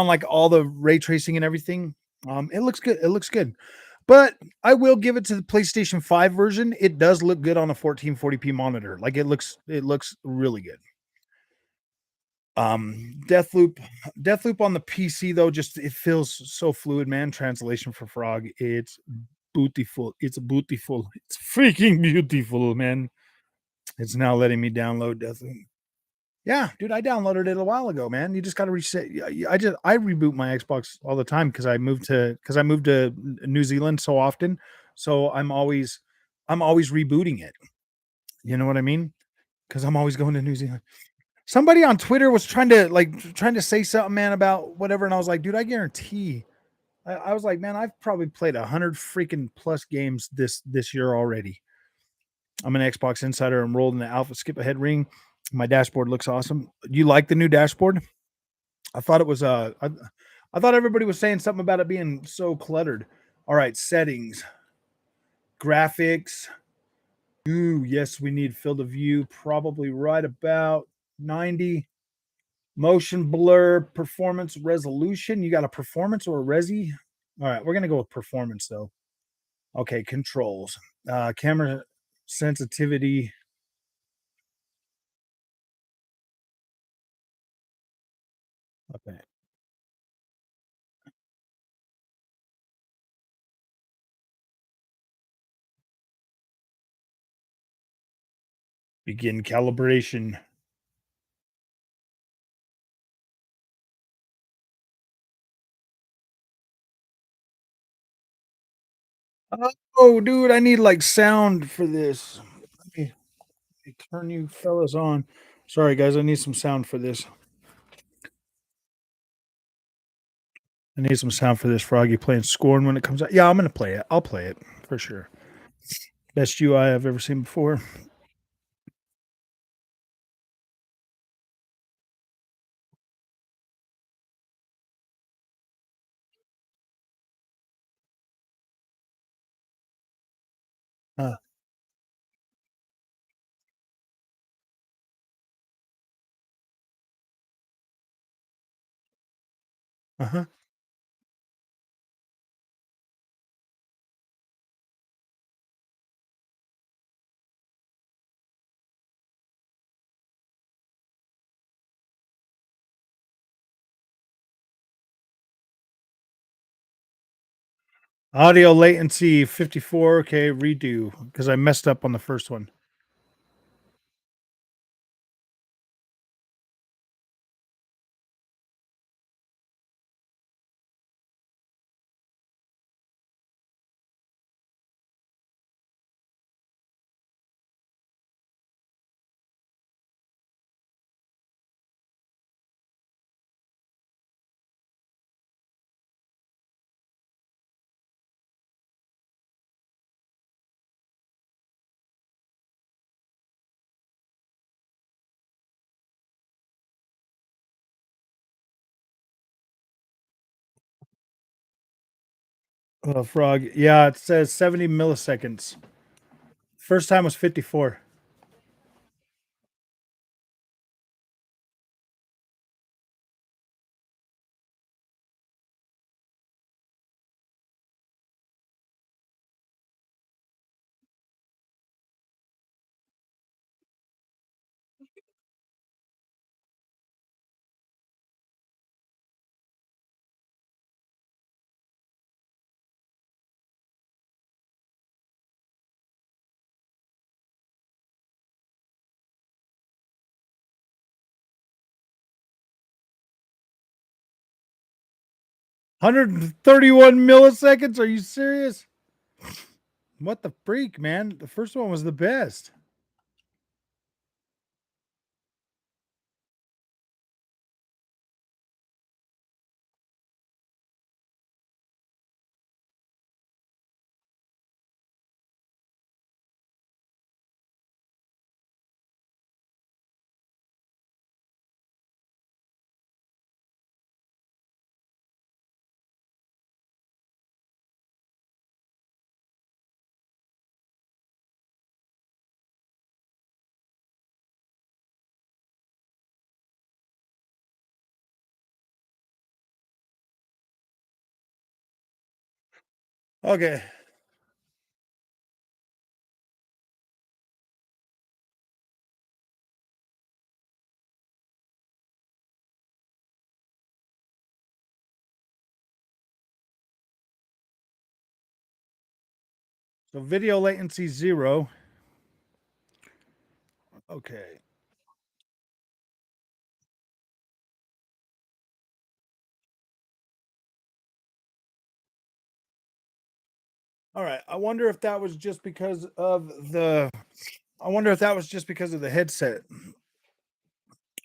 like all the ray tracing and everything. It looks good. It looks good. But I will give it to the PlayStation 5 version. It does look good on a 1440p monitor. Like it looks really good. Deathloop on the PC though, just it feels so fluid, man. Translation for Frog, it's beautiful. It's beautiful. It's freaking beautiful, man. It's now letting me download Deathloop. Yeah, dude, I downloaded it a while ago, man. You just got to reset. I reboot my Xbox all the time because I moved to New Zealand so often. So I'm always rebooting it. You know what I mean? Because I'm always going to New Zealand. Somebody on Twitter was trying to say something, man, about whatever, and I was like, dude, I guarantee. I was like, man, I've probably played 100 freaking plus games this year already. I'm an Xbox insider. I'm rolled in the alpha skip ahead ring. My dashboard looks awesome. You like the new dashboard? I thought it was I thought everybody was saying something about it being so cluttered. All right, settings, graphics. Ooh, yes, we need field of view, probably right about 90. Motion blur, performance resolution. You got a performance or a resi? All right, we're gonna go with performance though. Okay, controls. Camera sensitivity. Okay. Begin calibration. Oh, dude, I need like sound for this. Let me turn you fellas on. Sorry, guys, I need some sound for this. I need some sound for this. Froggy playing Scorn when it comes out. Yeah, I'm gonna play it. I'll play it for sure. Best UI I've ever seen before. Uh-huh. Audio latency 54. Okay, redo because I messed up on the first one. Frog. Yeah, it says 70 milliseconds. First time was 54. 131 milliseconds. Are you serious? What the freak, man? The first one was the best. Okay. So video latency 0. Okay. All right. I wonder if that was just because of the headset.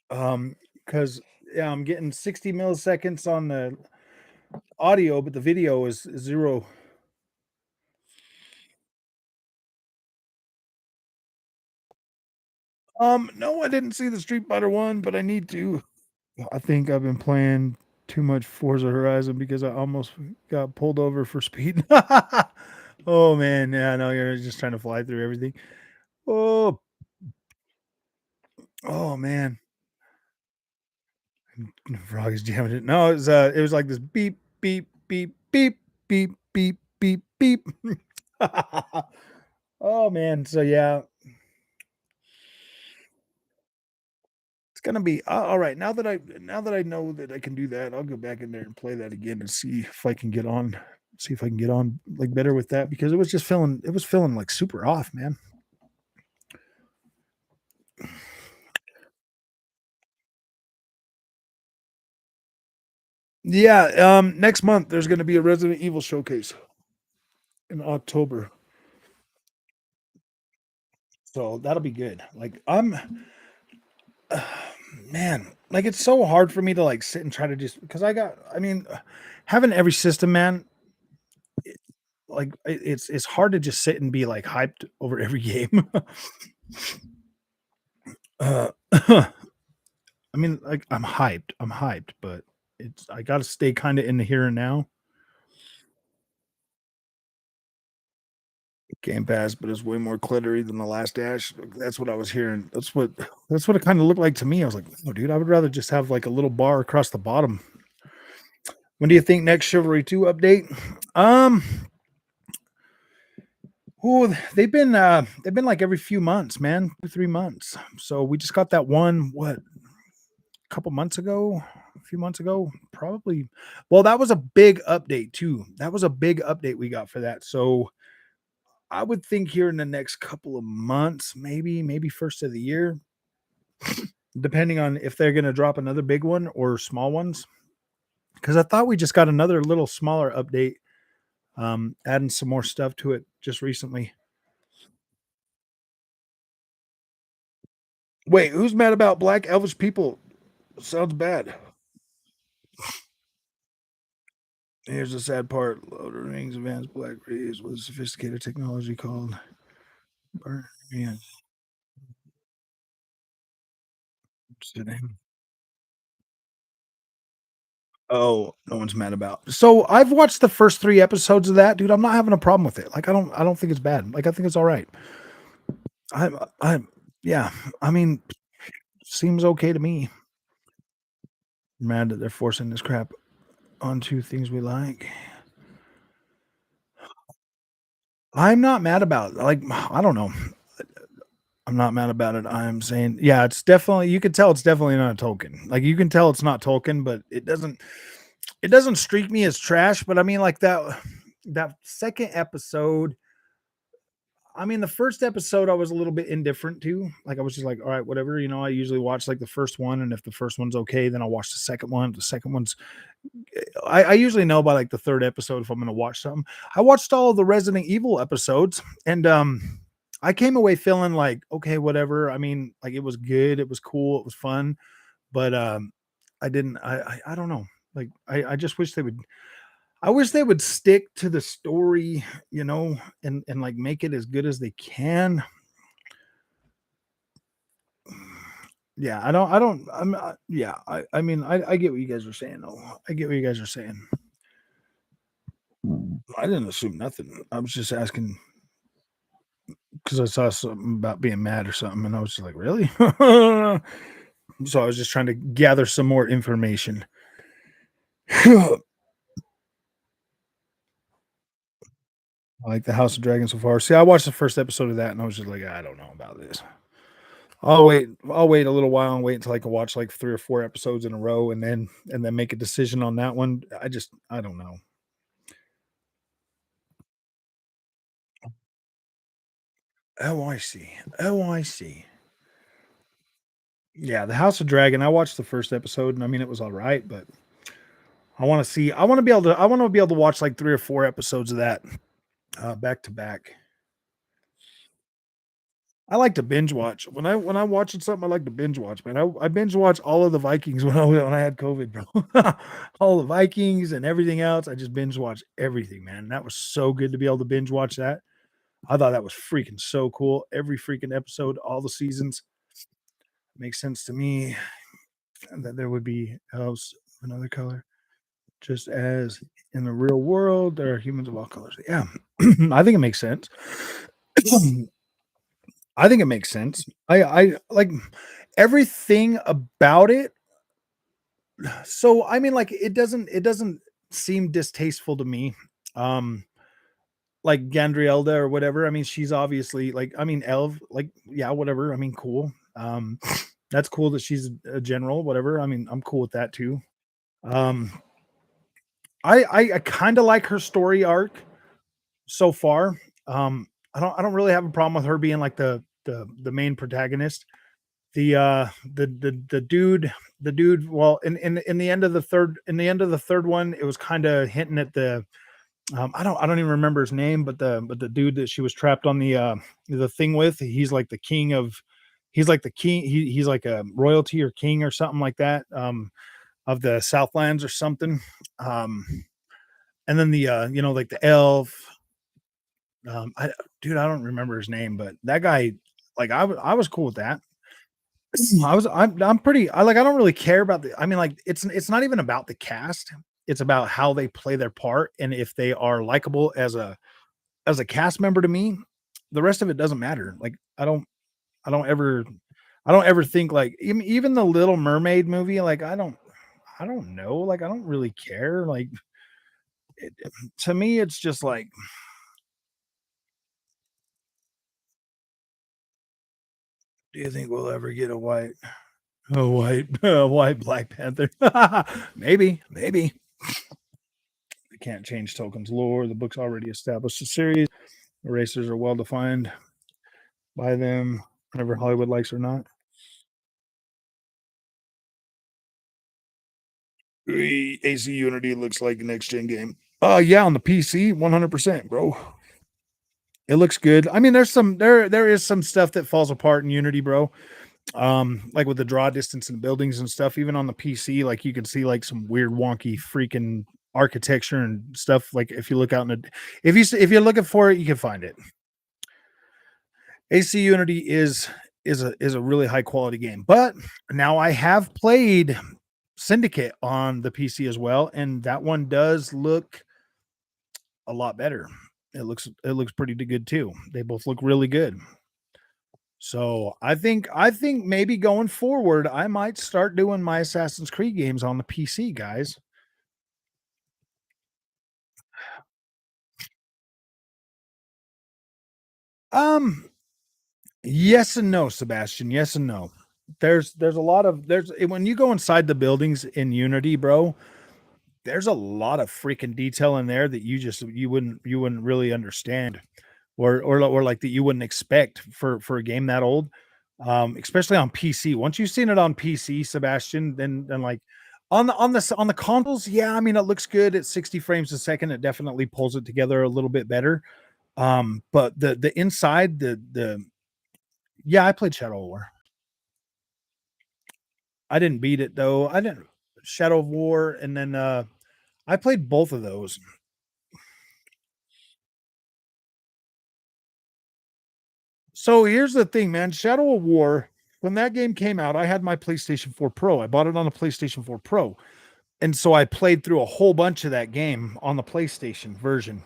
Because yeah, I'm getting 60 milliseconds on the audio, but the video is 0. No, I didn't see the Street Fighter one, but I need to. I think I've been playing too much Forza Horizon because I almost got pulled over for speed. Oh man, yeah, no, you're just trying to fly through everything. Oh, oh man, Frog is jamming it. No, it was like this beep, beep, beep, beep, beep, beep, beep, beep. Oh man, so yeah, it's gonna be all right. Now that I know that I can do that, I'll go back in there and play that again and see if I can get on. See if I can get on like better with that because it was feeling like super off, man. Yeah, next month there's gonna be a Resident Evil showcase in October. So that'll be good. Like man, like it's so hard for me to like sit and try to just because having every system, man, like it's hard to just sit and be like hyped over every game. I mean, like I'm hyped, but I got to stay kind of in the here and now. Game Pass, but it's way more cluttery than the last Dash. That's what I was hearing. That's what it kind of looked like to me. I was like, oh, dude, I would rather just have like a little bar across the bottom. When do you think next Chivalry 2 update? Um, they've been like every few months, man, 2, 3 months. So we just got that one, what, a couple months ago, a few months ago, probably. Well, that was a big update too. That was a big update we got for that. So I would think here in the next couple of months, maybe first of the year, depending on if they're gonna drop another big one or small ones. Because I thought we just got another little smaller update, adding some more stuff to it just recently. Wait, who's mad about black elvish people? Sounds bad. Here's the sad part. Lord of the Rings advanced black race with sophisticated technology called barbarian. What's the name? Oh, no one's mad about. So I've watched the first 3 episodes of that, dude. I'm not having a problem with it. Like I don't think it's bad. Like I think it's all right. I'm yeah. I mean, seems okay to me. Mad that they're forcing this crap onto things we like. I'm not mad about it. Like I don't know. I'm not mad about it. I'm saying, yeah, it's definitely you can tell it's definitely not a Tolkien. Like you can tell it's not Tolkien, but it doesn't streak me as trash. But I mean, like that second episode. I mean, the first episode I was a little bit indifferent to. Like I was just like, all right, whatever. You know, I usually watch like the first one, and if the first one's okay, then I'll watch the second one. If the second one's I usually know by like the third episode if I'm gonna watch something. I watched all of the Resident Evil episodes, and I came away feeling like, okay, whatever. I mean, like it was good, it was cool, it was fun, but I didn't I don't know. Like I just wish they would I wish they would stick to the story, you know, and like make it as good as they can. Yeah, I mean, I get what you guys are saying though. I get what you guys are saying. I didn't assume nothing. I was just asking because I saw something about being mad or something, and I was just like, really? So I was just trying to gather some more information. I like the House of Dragons so far. See, I watched the first episode of that, and I was just like, I don't know about this. I'll wait a little while and wait until I can watch like 3 or 4 episodes in a row and then make a decision on that one. I don't know. Oh, I see. Oh, I see. Yeah, the House of Dragon, I watched the first episode and I mean it was all right, but I want to be able to watch like 3 or 4 episodes of that back to back. I like to binge watch. When I'm watching something, I like to binge watch, man. I binge watch all of the Vikings when I had COVID, bro. All the Vikings and everything else. I just binge watch everything, man. That was so good to be able to binge watch that. I thought that was freaking so cool. Every freaking episode, all the seasons makes sense to me. And that there would be elves of another color, just as in the real world there are humans of all colors. Yeah, I think it makes sense. I think it makes sense. I like everything about it. So I mean, like it doesn't seem distasteful to me. Um, like Gandrielda or whatever. I mean, she's obviously like I mean, Elv. Like yeah, whatever. I mean, cool. That's cool that she's a general. Whatever. I mean, I'm cool with that too. Um, I kind of like her story arc so far. I don't really have a problem with her being like the main protagonist. The dude well in the end of the third one it was kind of hinting at the I don't even remember his name but the dude that she was trapped on the thing with he's like the king of he's like the king he's like a royalty or king or something like that of the Southlands or something um and then the you know like the elf I dude I don't remember his name but that guy like I was cool with that. I'm pretty I like I don't really care about the I mean like it's not even about the cast. It's about how they play their part and if they are likable as a cast member to me, the rest of it doesn't matter. Like I don't ever I don't ever think like even the Little Mermaid movie like I don't I don't know. Like, I don't really care. Like, to me, it's just like, do you think we'll ever get a white Black Panther? Maybe, maybe. We can't change Tolkien's lore. The book's already established a series. The races are well defined by them, whenever Hollywood likes or not. AC Unity looks like a next gen game. Yeah, on the PC, 100%, bro. It looks good. I mean, there is some stuff that falls apart in Unity, bro. Like with the draw distance and buildings and stuff, even on the PC, like you can see like some weird wonky freaking architecture and stuff. Like if you look out in a, if you're looking for it, you can find it. AC Unity is a really high quality game. But now I have played Syndicate on the PC as well, and that one does look a lot better. It looks pretty good too. They both look really good. So I think maybe going forward, I might start doing my Assassin's Creed games on the PC, guys. Um, yes and no, Sebastian. Yes and no. There's a lot of there's when you go inside the buildings in Unity, bro, there's a lot of freaking detail in there that you wouldn't really understand or like that you wouldn't expect for a game that old. Especially on PC. Once you've seen it on PC, Sebastian, then like on the consoles, yeah, I mean it looks good at 60 frames a second. It definitely pulls it together a little bit better. But the inside, the yeah, I played Shadow of War. I didn't beat it though. I didn't Shadow of War, and then I played both of those. So here's the thing, man. Shadow of War, when that game came out, I had my PlayStation 4 Pro. I bought it on a PlayStation 4 Pro. And so I played through a whole bunch of that game on the PlayStation version.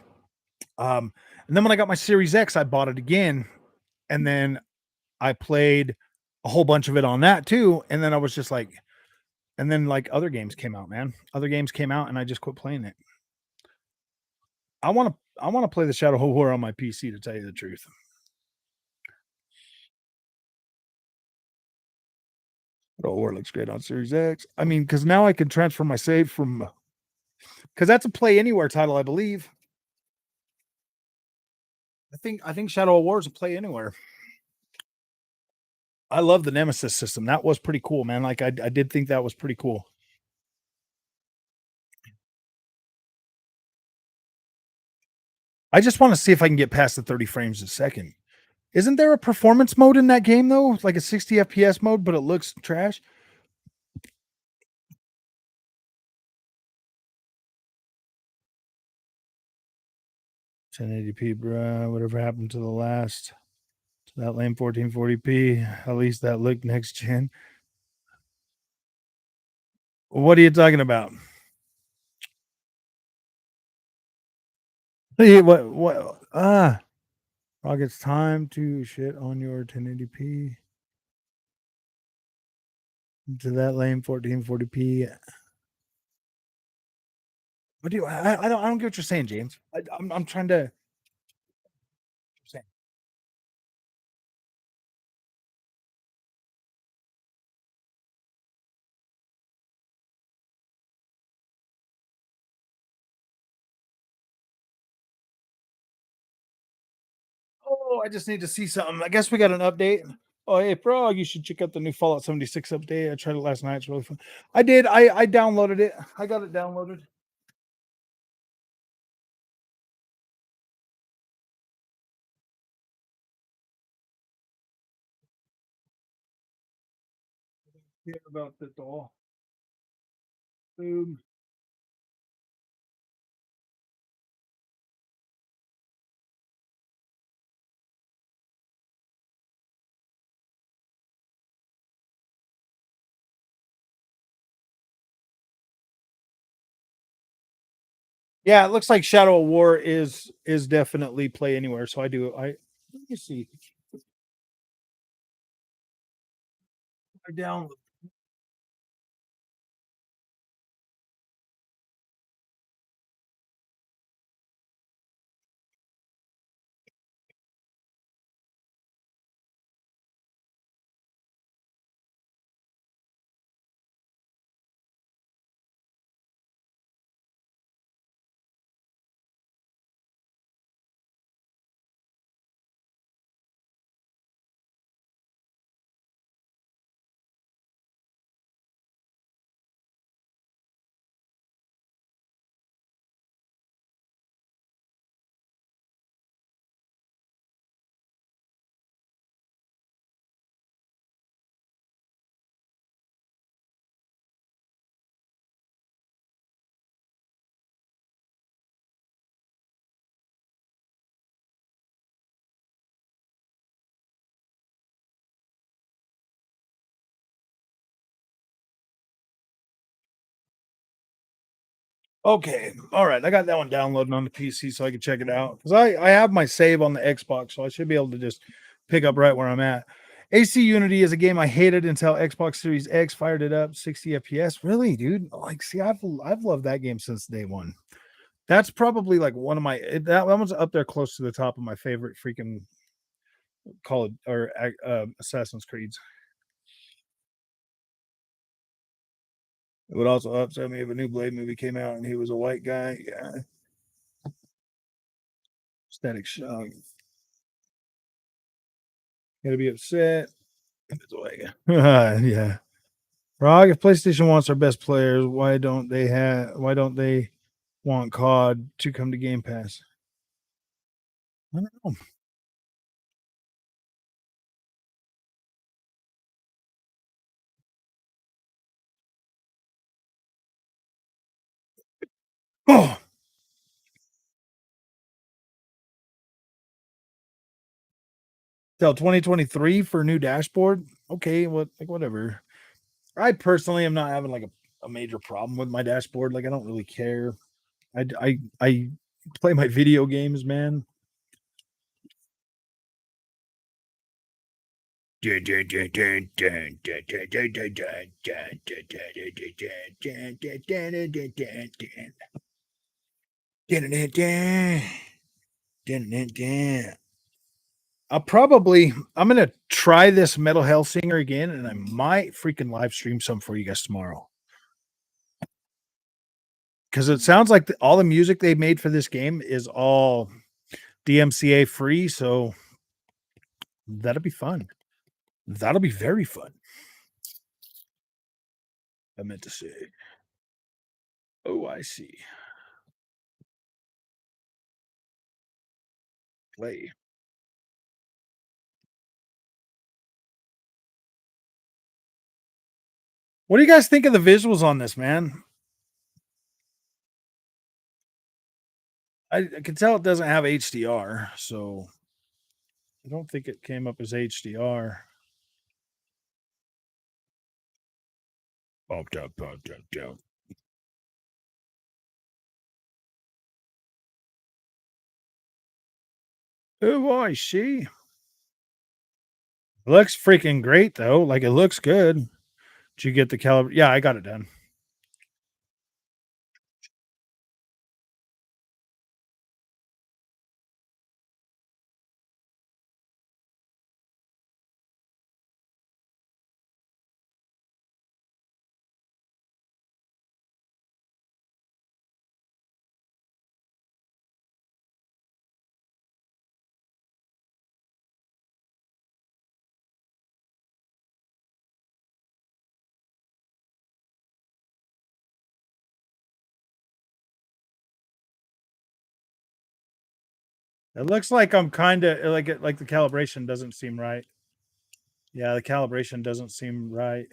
And then when I got my Series X, I bought it again, and then I played a whole bunch of it on that too. And then I was just like, and then like other games came out, man. Other games came out, and I just quit playing it. I want to play the Shadow of War on my PC to tell you the truth. Shadow of War looks great on Series X. I mean, because now I can transfer my save from because that's a Play Anywhere title, I believe. I think Shadow of War is a Play Anywhere. I love the Nemesis system. That was pretty cool, man. Like I did think that was pretty cool. I just want to see if I can get past the 30 frames a second. Isn't there a performance mode in that game though? Like a 60 FPS mode, but it looks trash. 1080p, bruh. Whatever happened to the last to that lame 1440p? At least that looked next gen. What are you talking about? Hey, what Rocket's time to shit on your 1080p to that lame 1440p. What do you I don't get what you're saying, James. I'm trying to say. Oh, I just need to see something. I guess we got an update. Oh, hey, Frog, you should check out the new Fallout 76 update. I tried it last night. It's really fun. I did. I downloaded it. I got it downloaded. Yeah, about the doll. Boom. Yeah, it looks like Shadow of War is definitely Play Anywhere. So I do. Let me see. I download. Okay. All right. I got that one downloading on the PC so I can check it out. Because I have my save on the Xbox, so I should be able to just pick up right where I'm at. AC Unity is a game I hated until Xbox Series X fired it up 60 FPS. Really, dude? Like, see, I've loved that game since day one. That's probably like one of my that one's up there close to the top of my favorite freaking Call of or Assassin's Creeds. It would also upset me if a new Blade movie came out and he was a white guy. Yeah, Static Shock. Gonna be upset if it's a white guy. Yeah. Frog, if PlayStation wants our best players, why don't they want COD to come to Game Pass? I don't know. Oh, till 2023 for a new dashboard. Okay, whatever. I personally am not having like a major problem with my dashboard. Like I don't really care. I play my video games, man. I'm gonna try this Metal Hellsinger again, and I might freaking live stream some for you guys tomorrow. Because it sounds like all the music they made for this game is all DMCA free, so that'll be fun. That'll be very fun. I meant to say. Oh, I see. Play. What do you guys think of the visuals on this, man? I can tell it doesn't have HDR, so I don't think it came up as HDR. Bumped up, bumped up, down. Oh, I see. Looks freaking great though. Like it looks good. Did you get the caliber? Yeah, I got it done. It looks like I'm kind of like the calibration doesn't seem right. Yeah, the calibration doesn't seem right.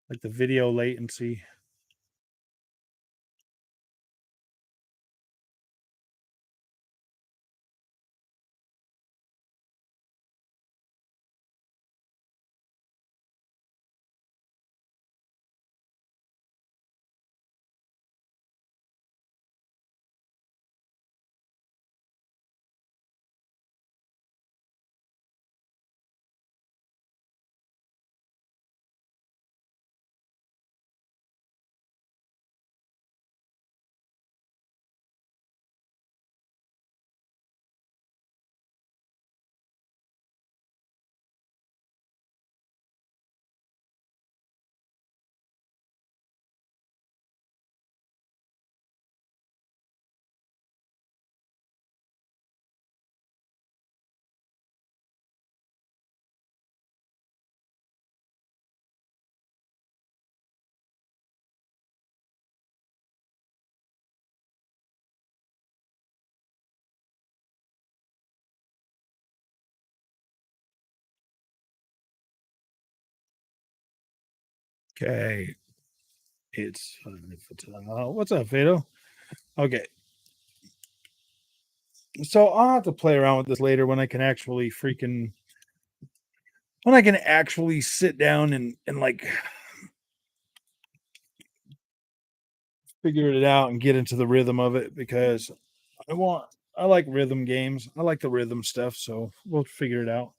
Like the video latency. Okay. What's up, Fado? Okay. So I'll have to play around with this later when I can actually sit down and like figure it out and get into the rhythm of it because I want I like rhythm games. I like the rhythm stuff, so we'll figure it out.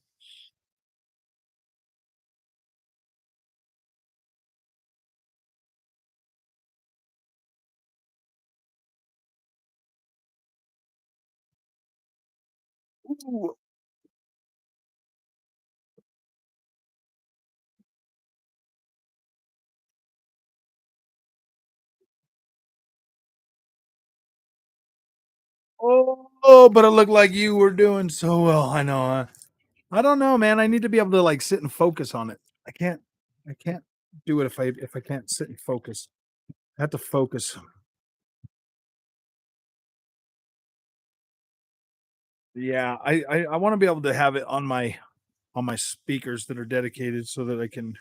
Ooh. Oh, but it looked like you were doing so well. I know. I don't know, man. I need to be able to like sit and focus on it. I can't do it if I can't sit and focus. I have to focus. Yeah, I want to be able to have it on my speakers that are dedicated so that I can.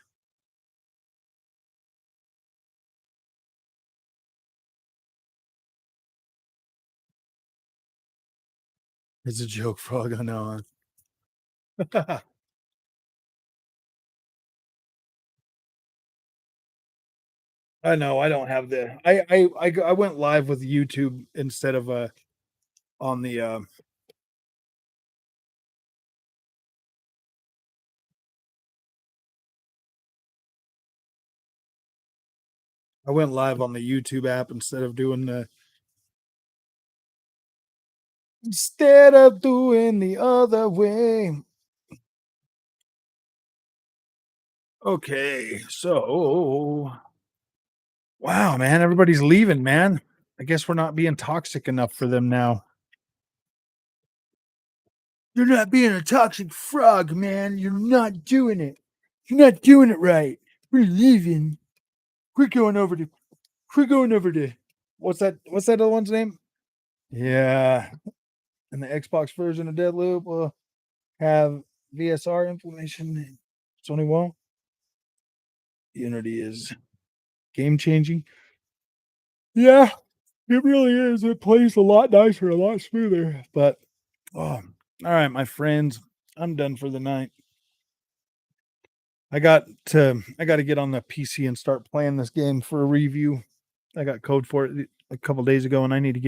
It's a joke, frog. I know. I know. I don't have the. I went live with YouTube instead of on the. I went live on the YouTube app instead of doing the other way. Okay, so wow, man, everybody's leaving, man. I guess we're not being toxic enough for them now. You're not being a toxic frog, man. You're not doing it. You're not doing it right. We're leaving. We're going over to. We're going over to. What's that? What's that other one's name? Yeah, and the Xbox version of Deadloop will have VSR implementation. Sony won't. Unity is game changing. Yeah, it really is. It plays a lot nicer, a lot smoother. But oh, all right, my friends, I'm done for the night. I got to get on the PC and start playing this game for a review. I got code for it a couple days ago, and I need to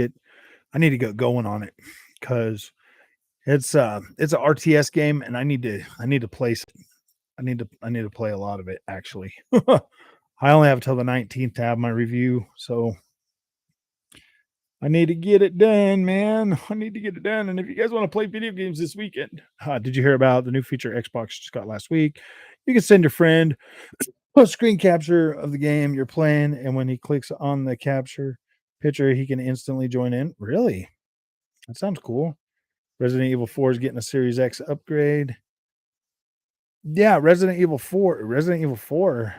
get going on it because it's a RTS game, and I need to play I need to play a lot of it actually. I only have till the 19th to have my review, so I need to get it done, man. I need to get it done. And if you guys want to play video games this weekend, did you hear about the new feature Xbox just got last week? You can send your friend a screen capture of the game you're playing, and when he clicks on the capture picture, he can instantly join in. Really? That sounds cool. Resident Evil 4 is getting a Series X upgrade. Yeah, Resident Evil 4,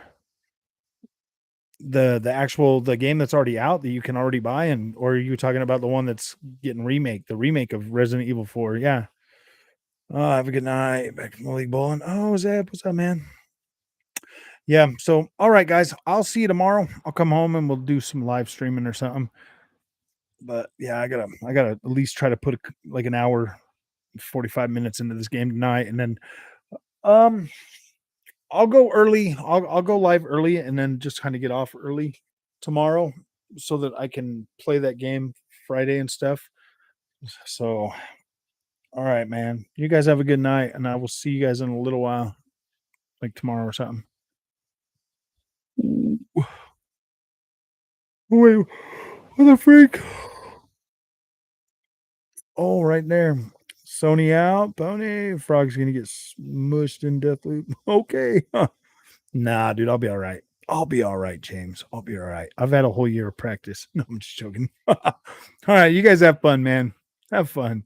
the actual the game that's already out that you can already buy, and or are you talking about the one that's getting the remake of Resident Evil 4? Yeah. Oh, have a good night. Back from the league bowling. Oh, Zeb, what's up, man? Yeah. So, all right, guys, I'll see you tomorrow. I'll come home and we'll do some live streaming or something. But yeah, I gotta at least try to put like an hour, 45 minutes into this game tonight, and then um I'll go early. I'll go live early and then just kind of get off early tomorrow so that I can play that game Friday and stuff. So, all right, man. You guys have a good night, and I will see you guys in a little while, like tomorrow or something. Wait, what the freak? Oh, right there. Sony out, Pony. Frog's gonna get smushed in Deathloop. Okay. Nah, dude, I'll be all right. I'll be all right, James. I'll be all right. I've had a whole year of practice. No, I'm just joking. All right, you guys have fun, man. Have fun.